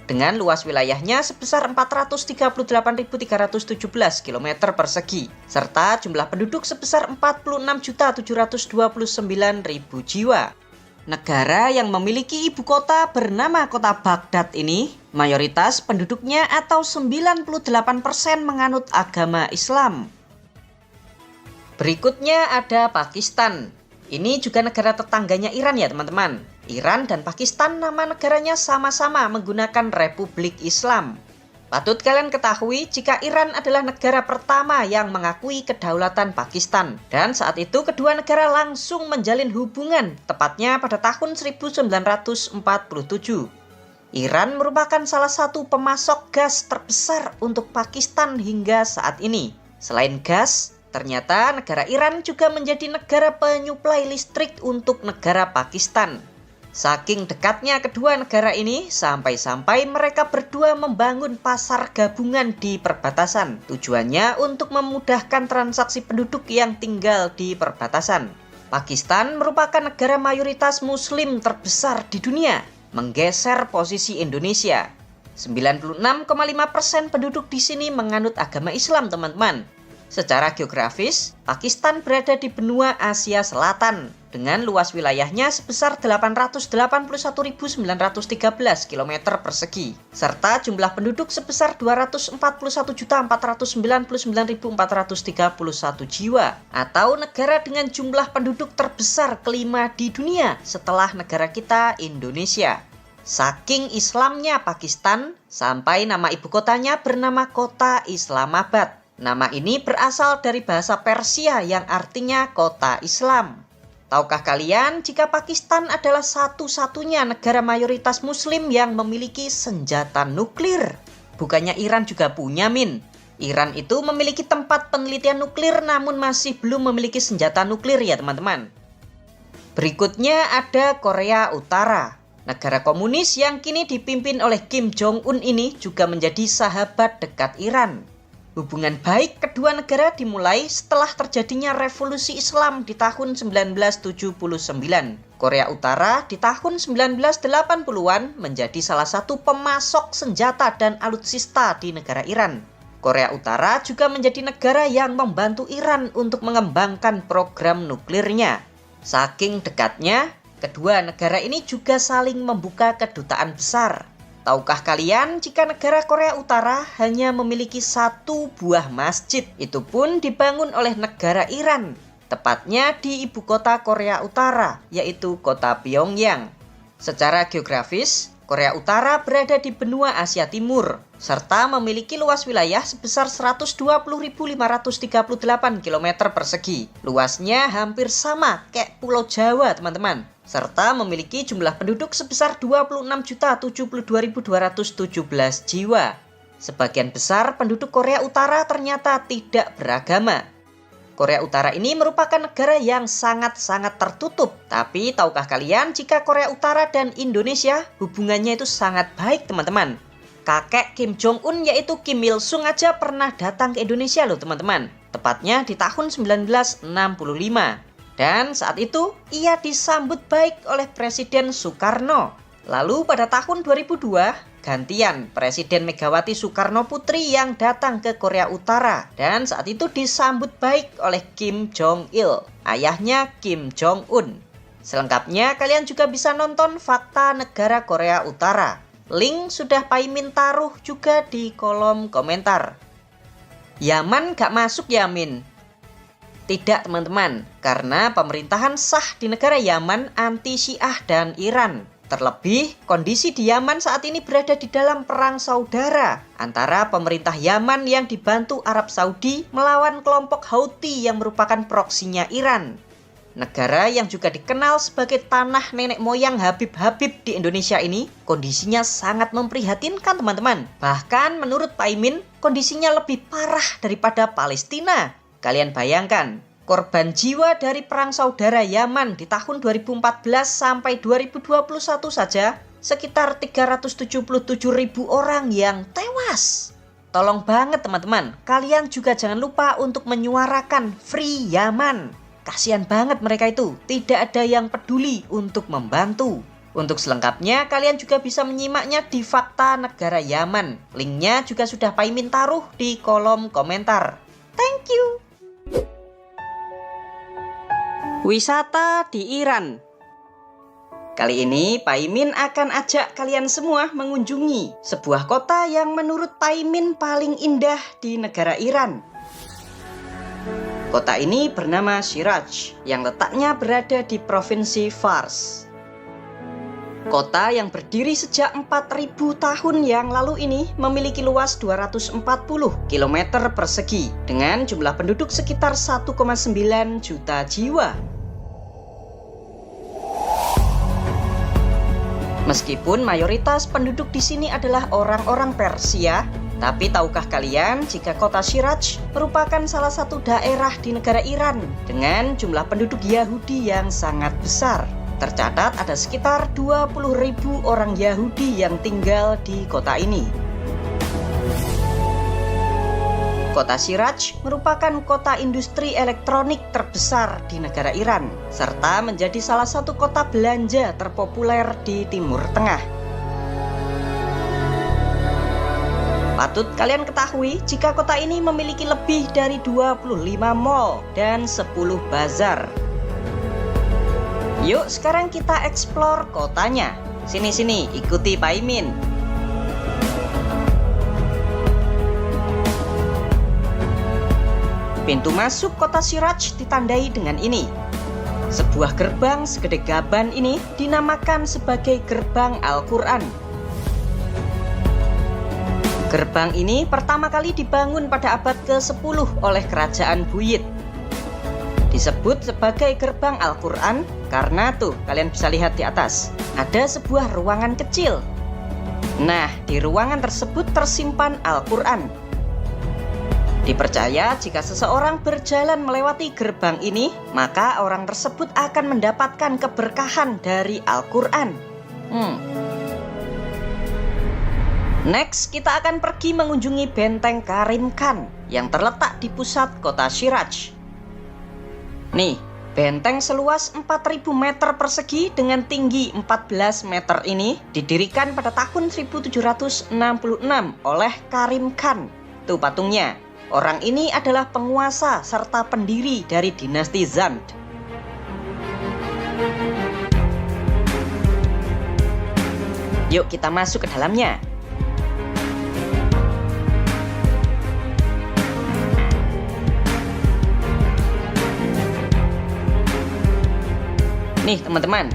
Dengan luas wilayahnya sebesar 438.317 km persegi, serta jumlah penduduk sebesar 46.729.000 jiwa. Negara yang memiliki ibu kota bernama kota Baghdad ini, mayoritas penduduknya atau 98% menganut agama Islam. Berikutnya ada Pakistan. Ini juga negara tetangganya Iran ya teman-teman. Iran dan Pakistan nama negaranya sama-sama menggunakan Republik Islam. Patut kalian ketahui jika Iran adalah negara pertama yang mengakui kedaulatan Pakistan. Dan saat itu kedua negara langsung menjalin hubungan, tepatnya pada tahun 1947. Iran merupakan salah satu pemasok gas terbesar untuk Pakistan hingga saat ini. Selain gas, ternyata negara Iran juga menjadi negara penyuplai listrik untuk negara Pakistan. Saking dekatnya kedua negara ini, sampai-sampai mereka berdua membangun pasar gabungan di perbatasan. Tujuannya untuk memudahkan transaksi penduduk yang tinggal di perbatasan. Pakistan merupakan negara mayoritas muslim terbesar di dunia, menggeser posisi Indonesia. 96,5% penduduk di sini menganut agama Islam, teman-teman. Secara geografis, Pakistan berada di benua Asia Selatan dengan luas wilayahnya sebesar 881.913 km persegi, serta jumlah penduduk sebesar 241.499.431 jiwa, atau negara dengan jumlah penduduk terbesar kelima di dunia setelah negara kita, Indonesia. Saking Islamnya Pakistan, sampai nama ibu kotanya bernama Kota Islamabad. Nama ini berasal dari bahasa Persia yang artinya kota Islam. Tahukah kalian jika Pakistan adalah satu-satunya negara mayoritas muslim yang memiliki senjata nuklir? Bukannya Iran juga punya, Min. Iran itu memiliki tempat penelitian nuklir namun masih belum memiliki senjata nuklir ya teman-teman. Berikutnya ada Korea Utara. Negara komunis yang kini dipimpin oleh Kim Jong-un ini juga menjadi sahabat dekat Iran. Hubungan baik kedua negara dimulai setelah terjadinya revolusi Islam di tahun 1979. Korea Utara di tahun 1980-an menjadi salah satu pemasok senjata dan alutsista di negara Iran. Korea Utara juga menjadi negara yang membantu Iran untuk mengembangkan program nuklirnya. Saking dekatnya, kedua negara ini juga saling membuka kedutaan besar. Tahukah kalian jika negara Korea Utara hanya memiliki satu buah masjid, itu pun dibangun oleh negara Iran, tepatnya di ibu kota Korea Utara, yaitu kota Pyongyang. Secara geografis, Korea Utara berada di benua Asia Timur, serta memiliki luas wilayah sebesar 120.538 km persegi. Luasnya hampir sama kayak Pulau Jawa, teman-teman. Serta memiliki jumlah penduduk sebesar 26.072.217 jiwa. Sebagian besar penduduk Korea Utara ternyata tidak beragama. Korea Utara ini merupakan negara yang sangat-sangat tertutup. Tapi tahukah kalian jika Korea Utara dan Indonesia hubungannya itu sangat baik, teman-teman? Kakek Kim Jong-un yaitu Kim Il-sung aja pernah datang ke Indonesia loh, teman-teman. Tepatnya di tahun 1965. Dan saat itu ia disambut baik oleh Presiden Soekarno. Lalu pada tahun 2002, gantian Presiden Megawati Soekarno Putri yang datang ke Korea Utara. Dan saat itu disambut baik oleh Kim Jong-il, ayahnya Kim Jong-un. Selengkapnya kalian juga bisa nonton Fakta Negara Korea Utara. Link sudah Paimin taruh juga di kolom komentar. Yaman gak masuk ya, Min? Tidak, teman-teman, karena pemerintahan sah di negara Yaman anti Syiah dan Iran. Terlebih, kondisi di Yaman saat ini berada di dalam perang saudara antara pemerintah Yaman yang dibantu Arab Saudi melawan kelompok Houthi yang merupakan proksinya Iran. Negara yang juga dikenal sebagai tanah nenek moyang Habib-Habib di Indonesia ini, kondisinya sangat memprihatinkan, teman-teman. Bahkan menurut Paimin, kondisinya lebih parah daripada Palestina. Kalian bayangkan, korban jiwa dari perang saudara Yaman di tahun 2014 sampai 2021 saja sekitar 377.000 orang yang tewas. Tolong banget teman-teman, kalian juga jangan lupa untuk menyuarakan Free Yaman. Kasihan banget mereka itu, tidak ada yang peduli untuk membantu. Untuk selengkapnya, kalian juga bisa menyimaknya di Fakta Negara Yaman. Linknya juga sudah Paimin taruh di kolom komentar. Thank you. Wisata di Iran. Kali ini Paimin akan ajak kalian semua mengunjungi sebuah kota yang menurut Paimin paling indah di negara Iran. Kota ini bernama Shiraj yang letaknya berada di provinsi Fars. Kota yang berdiri sejak 4.000 tahun yang lalu ini memiliki luas 240 km persegi dengan jumlah penduduk sekitar 1,9 juta jiwa. Meskipun mayoritas penduduk di sini adalah orang-orang Persia, tapi tahukah kalian jika kota Shiraj merupakan salah satu daerah di negara Iran dengan jumlah penduduk Yahudi yang sangat besar? Tercatat ada sekitar 20.000 orang Yahudi yang tinggal di kota ini. Kota Shiraj merupakan kota industri elektronik terbesar di negara Iran, serta menjadi salah satu kota belanja terpopuler di Timur Tengah. Patut kalian ketahui jika kota ini memiliki lebih dari 25 mall dan 10 bazar. Yuk sekarang kita eksplor kotanya. Sini-sini, ikuti Paimin. Pintu masuk kota Shiraj ditandai dengan ini. Sebuah gerbang segede gaban ini dinamakan sebagai Gerbang Al-Quran. Gerbang ini pertama kali dibangun pada abad ke-10 oleh Kerajaan Buyid. Disebut sebagai Gerbang Al-Quran karena tuh kalian bisa lihat di atas, ada sebuah ruangan kecil. Nah, di ruangan tersebut tersimpan Al-Quran. Dipercaya jika seseorang berjalan melewati gerbang ini, maka orang tersebut akan mendapatkan keberkahan dari Al-Quran. Next, kita akan pergi mengunjungi benteng Karim Khan yang terletak di pusat kota Shiraj. Nih, benteng seluas 4.000 meter persegi dengan tinggi 14 meter ini didirikan pada tahun 1766 oleh Karim Khan. Tuh patungnya. Orang ini adalah penguasa serta pendiri dari dinasti Zand. Yuk kita masuk ke dalamnya. Nih teman-teman,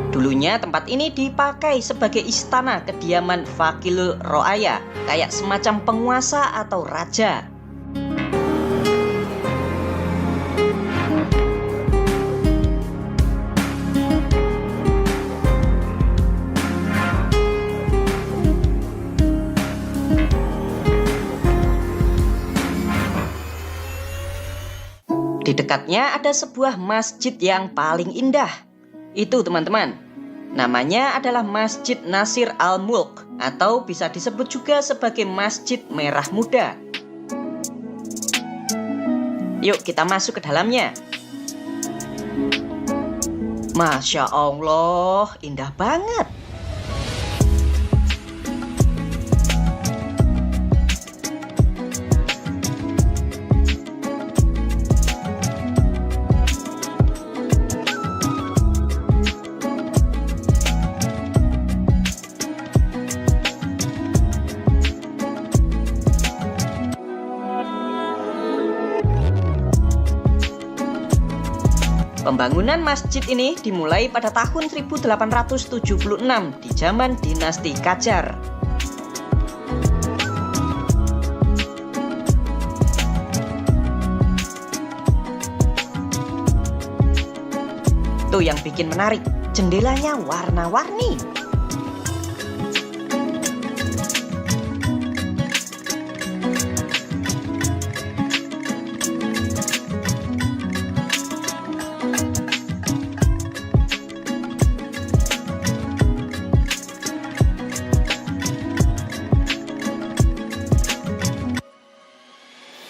dulunya tempat ini dipakai sebagai istana kediaman Vakilul Ro'aya, kayak semacam penguasa atau raja. Di dekatnya ada sebuah masjid yang paling indah. Itu teman-teman, namanya adalah Masjid Nasir Al-Mulk, atau bisa disebut juga sebagai Masjid Merah Muda. Yuk kita masuk ke dalamnya. Masya Allah, indah banget. Pembangunan masjid ini dimulai pada tahun 1876 di zaman dinasti Qajar. Tuh yang bikin menarik, jendelanya warna-warni.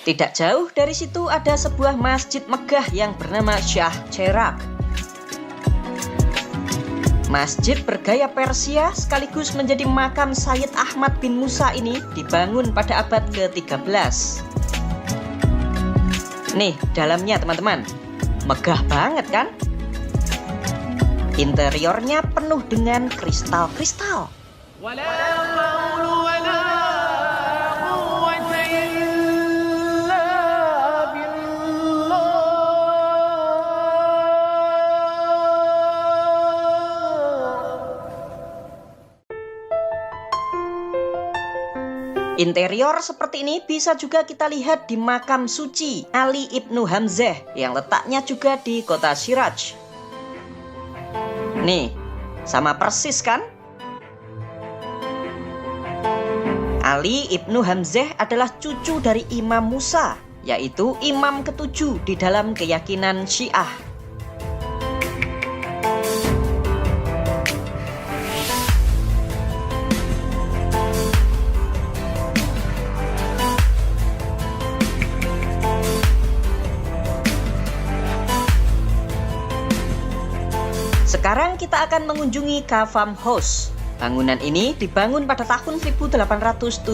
Tidak jauh dari situ ada sebuah masjid megah yang bernama Shah Cheragh. Masjid bergaya Persia sekaligus menjadi makam Sayyid Ahmad bin Musa ini dibangun pada abad ke-13. Nih, dalamnya teman-teman, megah banget kan? Interiornya penuh dengan kristal-kristal. Interior seperti ini bisa juga kita lihat di makam suci Ali Ibnu Hamzah yang letaknya juga di kota Shiraj. Nih, sama persis kan? Ali Ibnu Hamzah adalah cucu dari Imam Musa, yaitu imam ketujuh di dalam keyakinan Syiah. Sekarang kita akan mengunjungi Kafam House. Bangunan ini dibangun pada tahun 1879.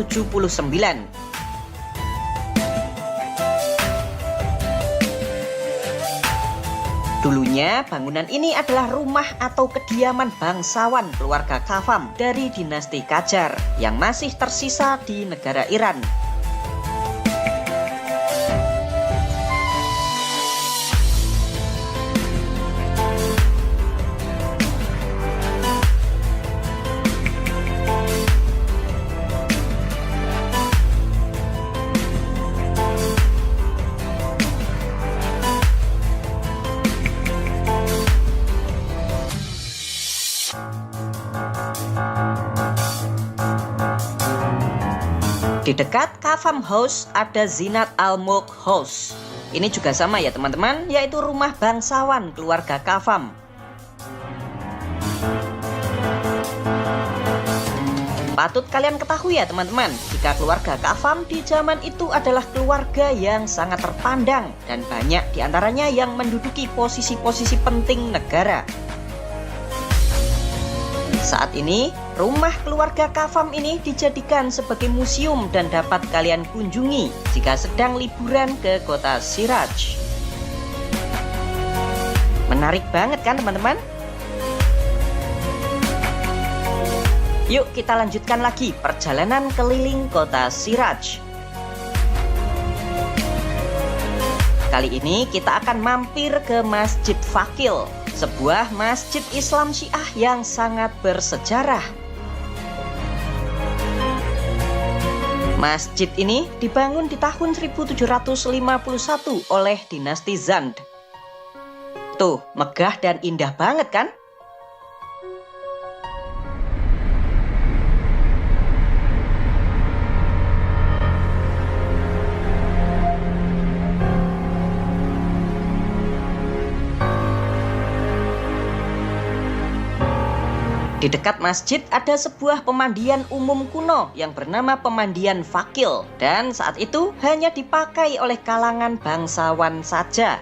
Dulunya bangunan ini adalah rumah atau kediaman bangsawan keluarga Kafam dari dinasti Qajar yang masih tersisa di negara Iran. Di dekat Kafam House ada Zinat Al-Mulk House. Ini juga sama ya teman-teman, yaitu rumah bangsawan keluarga Kavam. Patut kalian ketahui ya teman-teman, jika keluarga Kavam di zaman itu adalah keluarga yang sangat terpandang dan banyak diantaranya yang menduduki posisi-posisi penting negara. Saat ini, rumah keluarga Kavam ini dijadikan sebagai museum dan dapat kalian kunjungi jika sedang liburan ke kota Siraj. Menarik banget kan teman-teman? Yuk kita lanjutkan lagi perjalanan keliling kota Siraj. Kali ini kita akan mampir ke Masjid Fakil, sebuah masjid Islam Syiah yang sangat bersejarah. Masjid ini dibangun di tahun 1751 oleh dinasti Zand. Tuh, megah dan indah banget kan? Di dekat masjid ada sebuah pemandian umum kuno yang bernama Pemandian Fakil, dan saat itu hanya dipakai oleh kalangan bangsawan saja.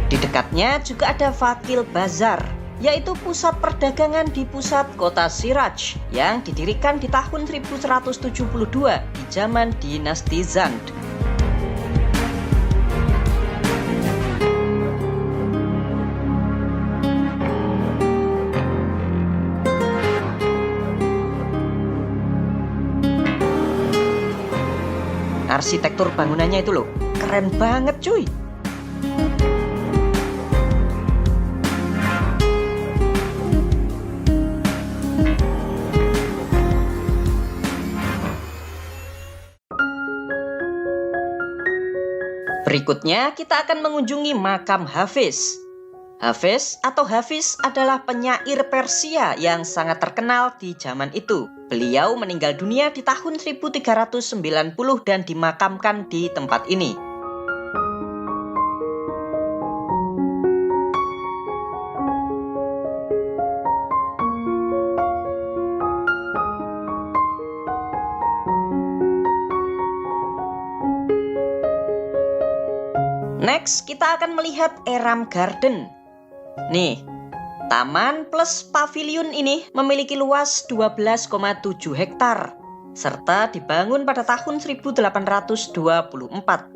Di dekatnya juga ada Fakil Bazar, yaitu pusat perdagangan di pusat kota Siraj yang didirikan di tahun 1172 di zaman dinasti Zand. Arsitektur bangunannya itu loh, keren banget cuy. Berikutnya kita akan mengunjungi makam Hafiz. Hafiz atau Hafiz adalah penyair Persia yang sangat terkenal di zaman itu. Beliau meninggal dunia di tahun 1390 dan dimakamkan di tempat ini. Next, kita akan melihat Eram Garden. Nih, taman plus pavilion ini memiliki luas 12,7 hektar, serta dibangun pada tahun 1824.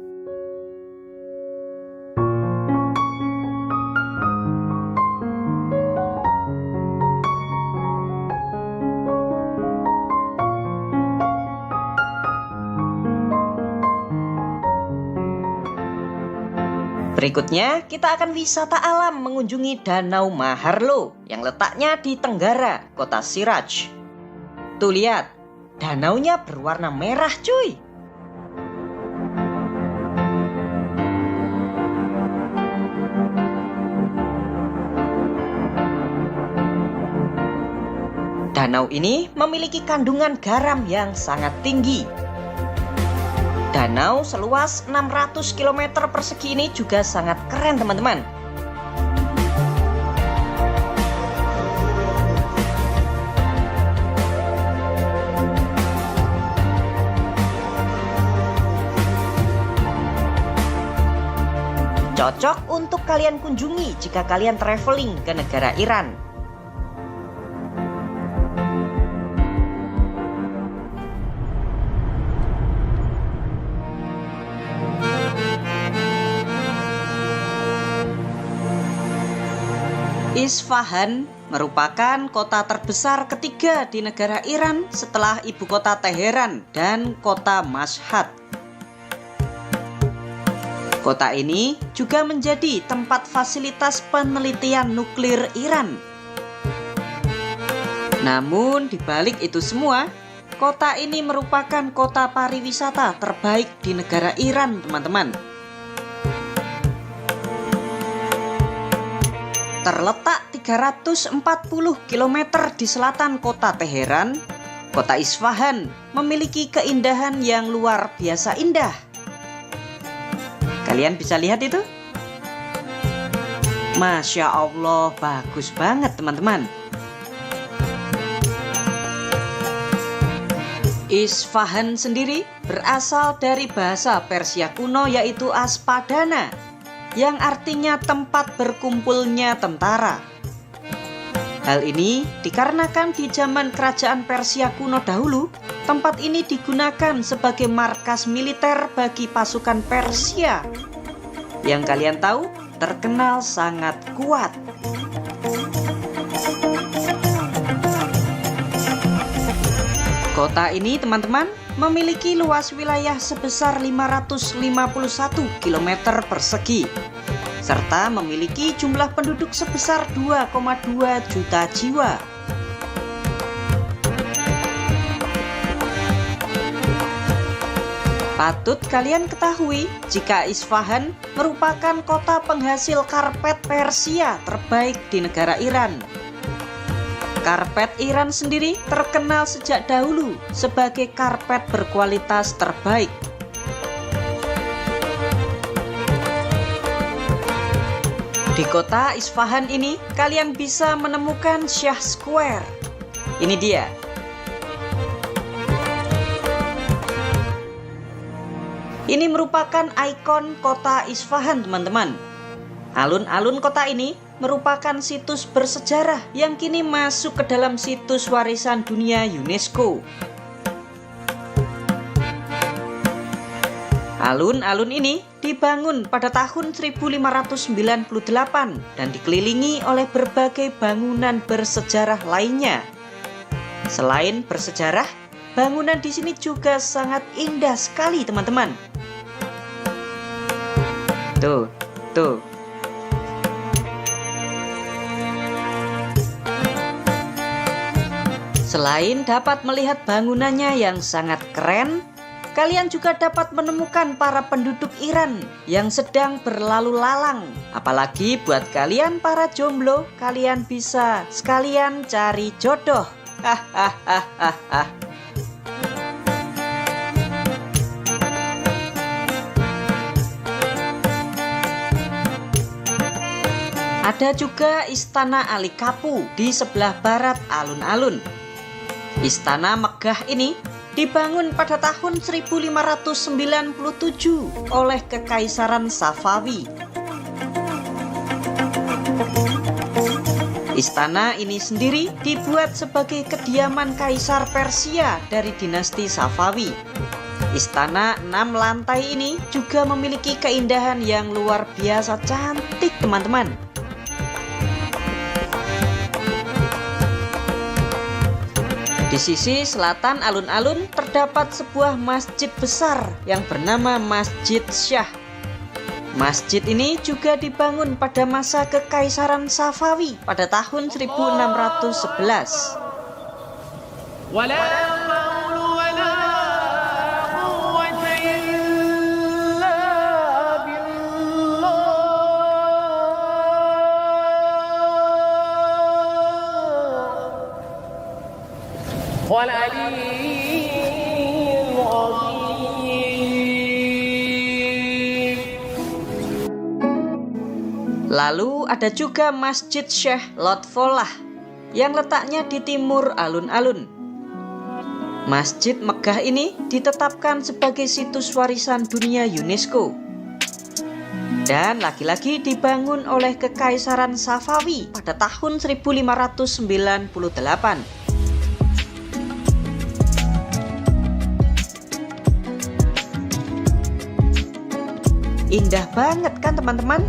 Berikutnya, kita akan wisata alam mengunjungi Danau Maharlo yang letaknya di tenggara kota Siraj. Tuh lihat, danaunya berwarna merah cuy. Danau ini memiliki kandungan garam yang sangat tinggi. Danau seluas 600 km persegi ini juga sangat keren teman-teman. Cocok untuk kalian kunjungi jika kalian traveling ke negara Iran. Isfahan merupakan kota terbesar ketiga di negara Iran setelah ibu kota Teheran dan kota Mashhad. Kota ini juga menjadi tempat fasilitas penelitian nuklir Iran. Namun di balik itu semua, kota ini merupakan kota pariwisata terbaik di negara Iran, teman-teman. Terletak 340 km di selatan kota Teheran, kota Isfahan memiliki keindahan yang luar biasa indah. Kalian bisa lihat itu? Masya Allah, bagus banget teman-teman. Isfahan sendiri berasal dari bahasa Persia kuno yaitu Aspadana, yang artinya tempat berkumpulnya tentara. Hal ini dikarenakan di zaman kerajaan Persia kuno dahulu, tempat ini digunakan sebagai markas militer bagi pasukan Persia, yang kalian tahu terkenal sangat kuat. Kota ini teman-teman memiliki luas wilayah sebesar 551 km persegi, serta memiliki jumlah penduduk sebesar 2,2 juta jiwa. Patut kalian ketahui jika Isfahan merupakan kota penghasil karpet Persia terbaik di negara Iran. Karpet Iran sendiri terkenal sejak dahulu sebagai karpet berkualitas terbaik. Di kota Isfahan ini kalian bisa menemukan Shah Square. Ini dia. Ini merupakan ikon kota Isfahan, teman-teman. Alun-alun kota ini merupakan situs bersejarah yang kini masuk ke dalam situs warisan dunia UNESCO. Alun-alun ini dibangun pada tahun 1598 dan dikelilingi oleh berbagai bangunan bersejarah lainnya. Selain bersejarah, bangunan di sini juga sangat indah sekali, teman-teman. Tuh. Selain dapat melihat bangunannya yang sangat keren, kalian juga dapat menemukan para penduduk Iran yang sedang berlalu lalang. Apalagi buat kalian para jomblo, kalian bisa sekalian cari jodoh. Hahaha. Ada juga Istana Ali Kapu di sebelah barat alun-alun. Istana megah ini dibangun pada tahun 1597 oleh Kekaisaran Safawi. Istana ini sendiri dibuat sebagai kediaman Kaisar Persia dari dinasti Safawi. Istana 6 lantai ini juga memiliki keindahan yang luar biasa cantik, teman-teman. Di sisi selatan alun-alun terdapat sebuah masjid besar yang bernama Masjid Shah. Masjid ini juga dibangun pada masa Kekaisaran Safawi pada tahun 1611. Lalu ada juga Masjid Syekh Lotfollah yang letaknya di timur alun-alun. Masjid megah ini ditetapkan sebagai situs warisan dunia UNESCO dan lagi-lagi dibangun oleh Kekaisaran Safawi pada tahun 1598. Indah banget kan teman-teman?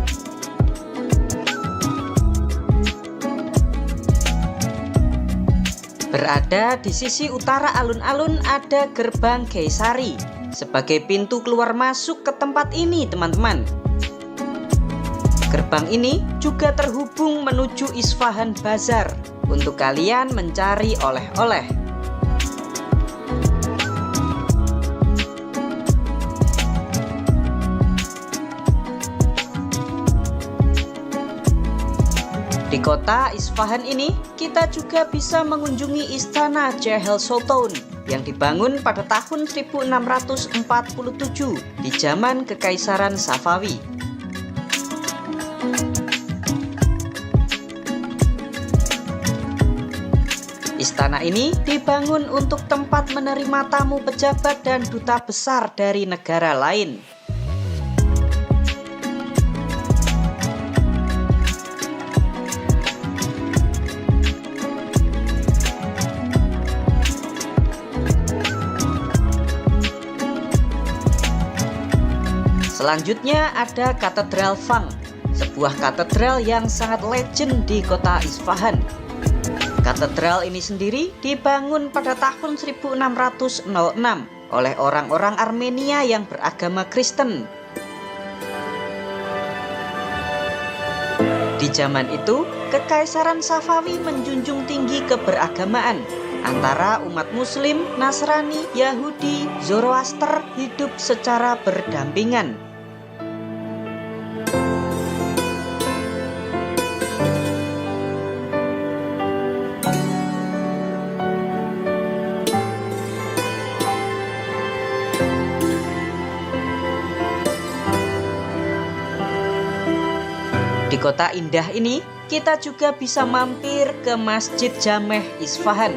Berada di sisi utara alun-alun ada gerbang Geisari sebagai pintu keluar masuk ke tempat ini, teman-teman. Gerbang ini juga terhubung menuju Isfahan Bazar untuk kalian mencari oleh-oleh. Di kota Isfahan ini, kita juga bisa mengunjungi Istana Chehel Sultan yang dibangun pada tahun 1647 di zaman Kekaisaran Safawi. Istana ini dibangun untuk tempat menerima tamu pejabat dan duta besar dari negara lain. Selanjutnya ada Katedral Fang, sebuah katedral yang sangat legend di kota Isfahan. Katedral ini sendiri dibangun pada tahun 1606 oleh orang-orang Armenia yang beragama Kristen. Di zaman itu, Kekaisaran Safawi menjunjung tinggi keberagamaan antara umat Muslim, Nasrani, Yahudi, Zoroaster hidup secara berdampingan. Di kota indah ini, kita juga bisa mampir ke Masjid Jameh Isfahan.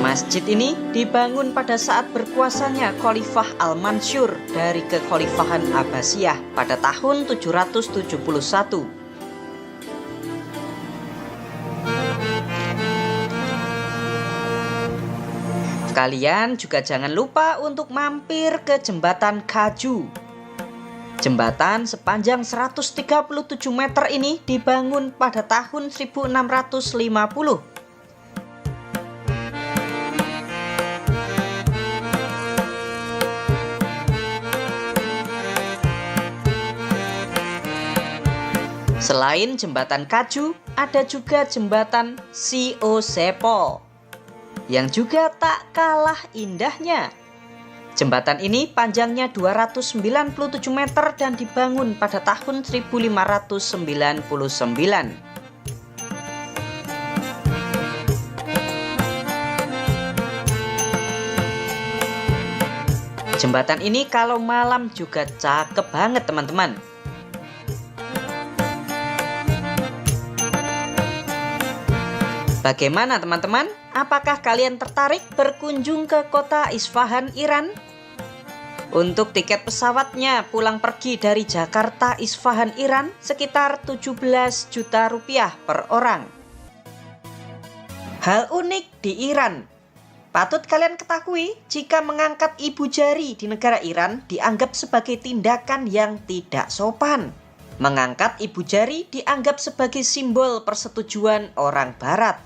Masjid ini dibangun pada saat berkuasanya Khalifah Al-Mansur dari Kekhalifahan Abbasiyah pada tahun 771. Kalian juga jangan lupa untuk mampir ke Jembatan Khaju. Jembatan sepanjang 137 meter ini dibangun pada tahun 1650. Selain Jembatan Khaju, ada juga Jembatan Sio Sepol yang juga tak kalah indahnya. Jembatan ini panjangnya 297 meter dan dibangun pada tahun 1599. Jembatan ini kalau malam juga cakep banget teman-teman. Bagaimana teman-teman? Apakah kalian tertarik berkunjung ke kota Isfahan, Iran? Untuk tiket pesawatnya pulang pergi dari Jakarta Isfahan, Iran sekitar 17 juta rupiah per orang. Hal unik di Iran. Patut kalian ketahui jika mengangkat ibu jari di negara Iran dianggap sebagai tindakan yang tidak sopan. Mengangkat ibu jari dianggap sebagai simbol persetujuan orang Barat.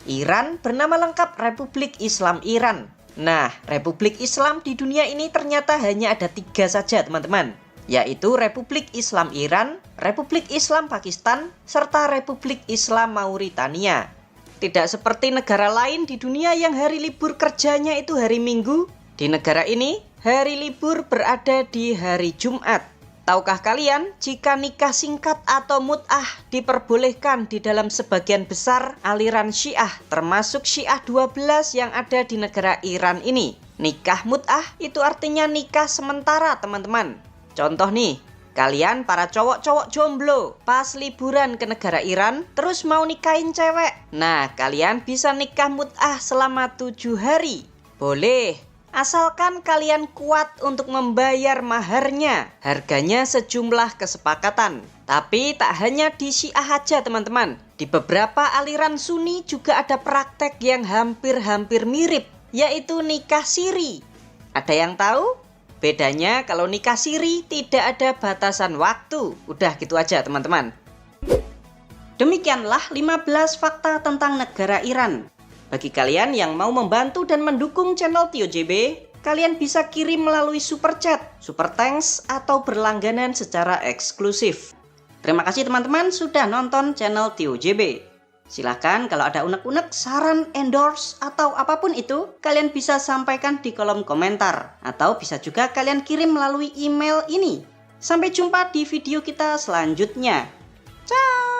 Iran bernama lengkap Republik Islam Iran. Nah, Republik Islam di dunia ini ternyata hanya ada 3 saja teman-teman, yaitu Republik Islam Iran, Republik Islam Pakistan, serta Republik Islam Mauritania. Tidak seperti negara lain di dunia yang hari libur kerjanya itu hari Minggu. Di negara ini, hari libur berada di hari Jumat. Tahukah kalian jika nikah singkat atau mut'ah diperbolehkan di dalam sebagian besar aliran Syiah, termasuk Syiah 12 yang ada di negara Iran ini? Nikah mut'ah itu artinya nikah sementara teman-teman. Contoh nih, kalian para cowok-cowok jomblo pas liburan ke negara Iran terus mau nikahin cewek. Nah, kalian bisa nikah mut'ah selama 7 hari. Boleh. Asalkan kalian kuat untuk membayar maharnya. Harganya sejumlah kesepakatan. Tapi tak hanya di Syiah aja teman-teman. Di beberapa aliran Sunni juga ada praktek yang hampir-hampir mirip, yaitu nikah siri. Ada yang tahu? Bedanya kalau nikah siri tidak ada batasan waktu. Udah gitu aja teman-teman. Demikianlah 15 fakta tentang negara Iran. Bagi kalian yang mau membantu dan mendukung channel Tio JB, kalian bisa kirim melalui super chat, super thanks, atau berlangganan secara eksklusif. Terima kasih teman-teman sudah nonton channel Tio JB. Silahkan kalau ada unek-unek, saran, endorse, atau apapun itu, kalian bisa sampaikan di kolom komentar. Atau bisa juga kalian kirim melalui email ini. Sampai jumpa di video kita selanjutnya. Ciao!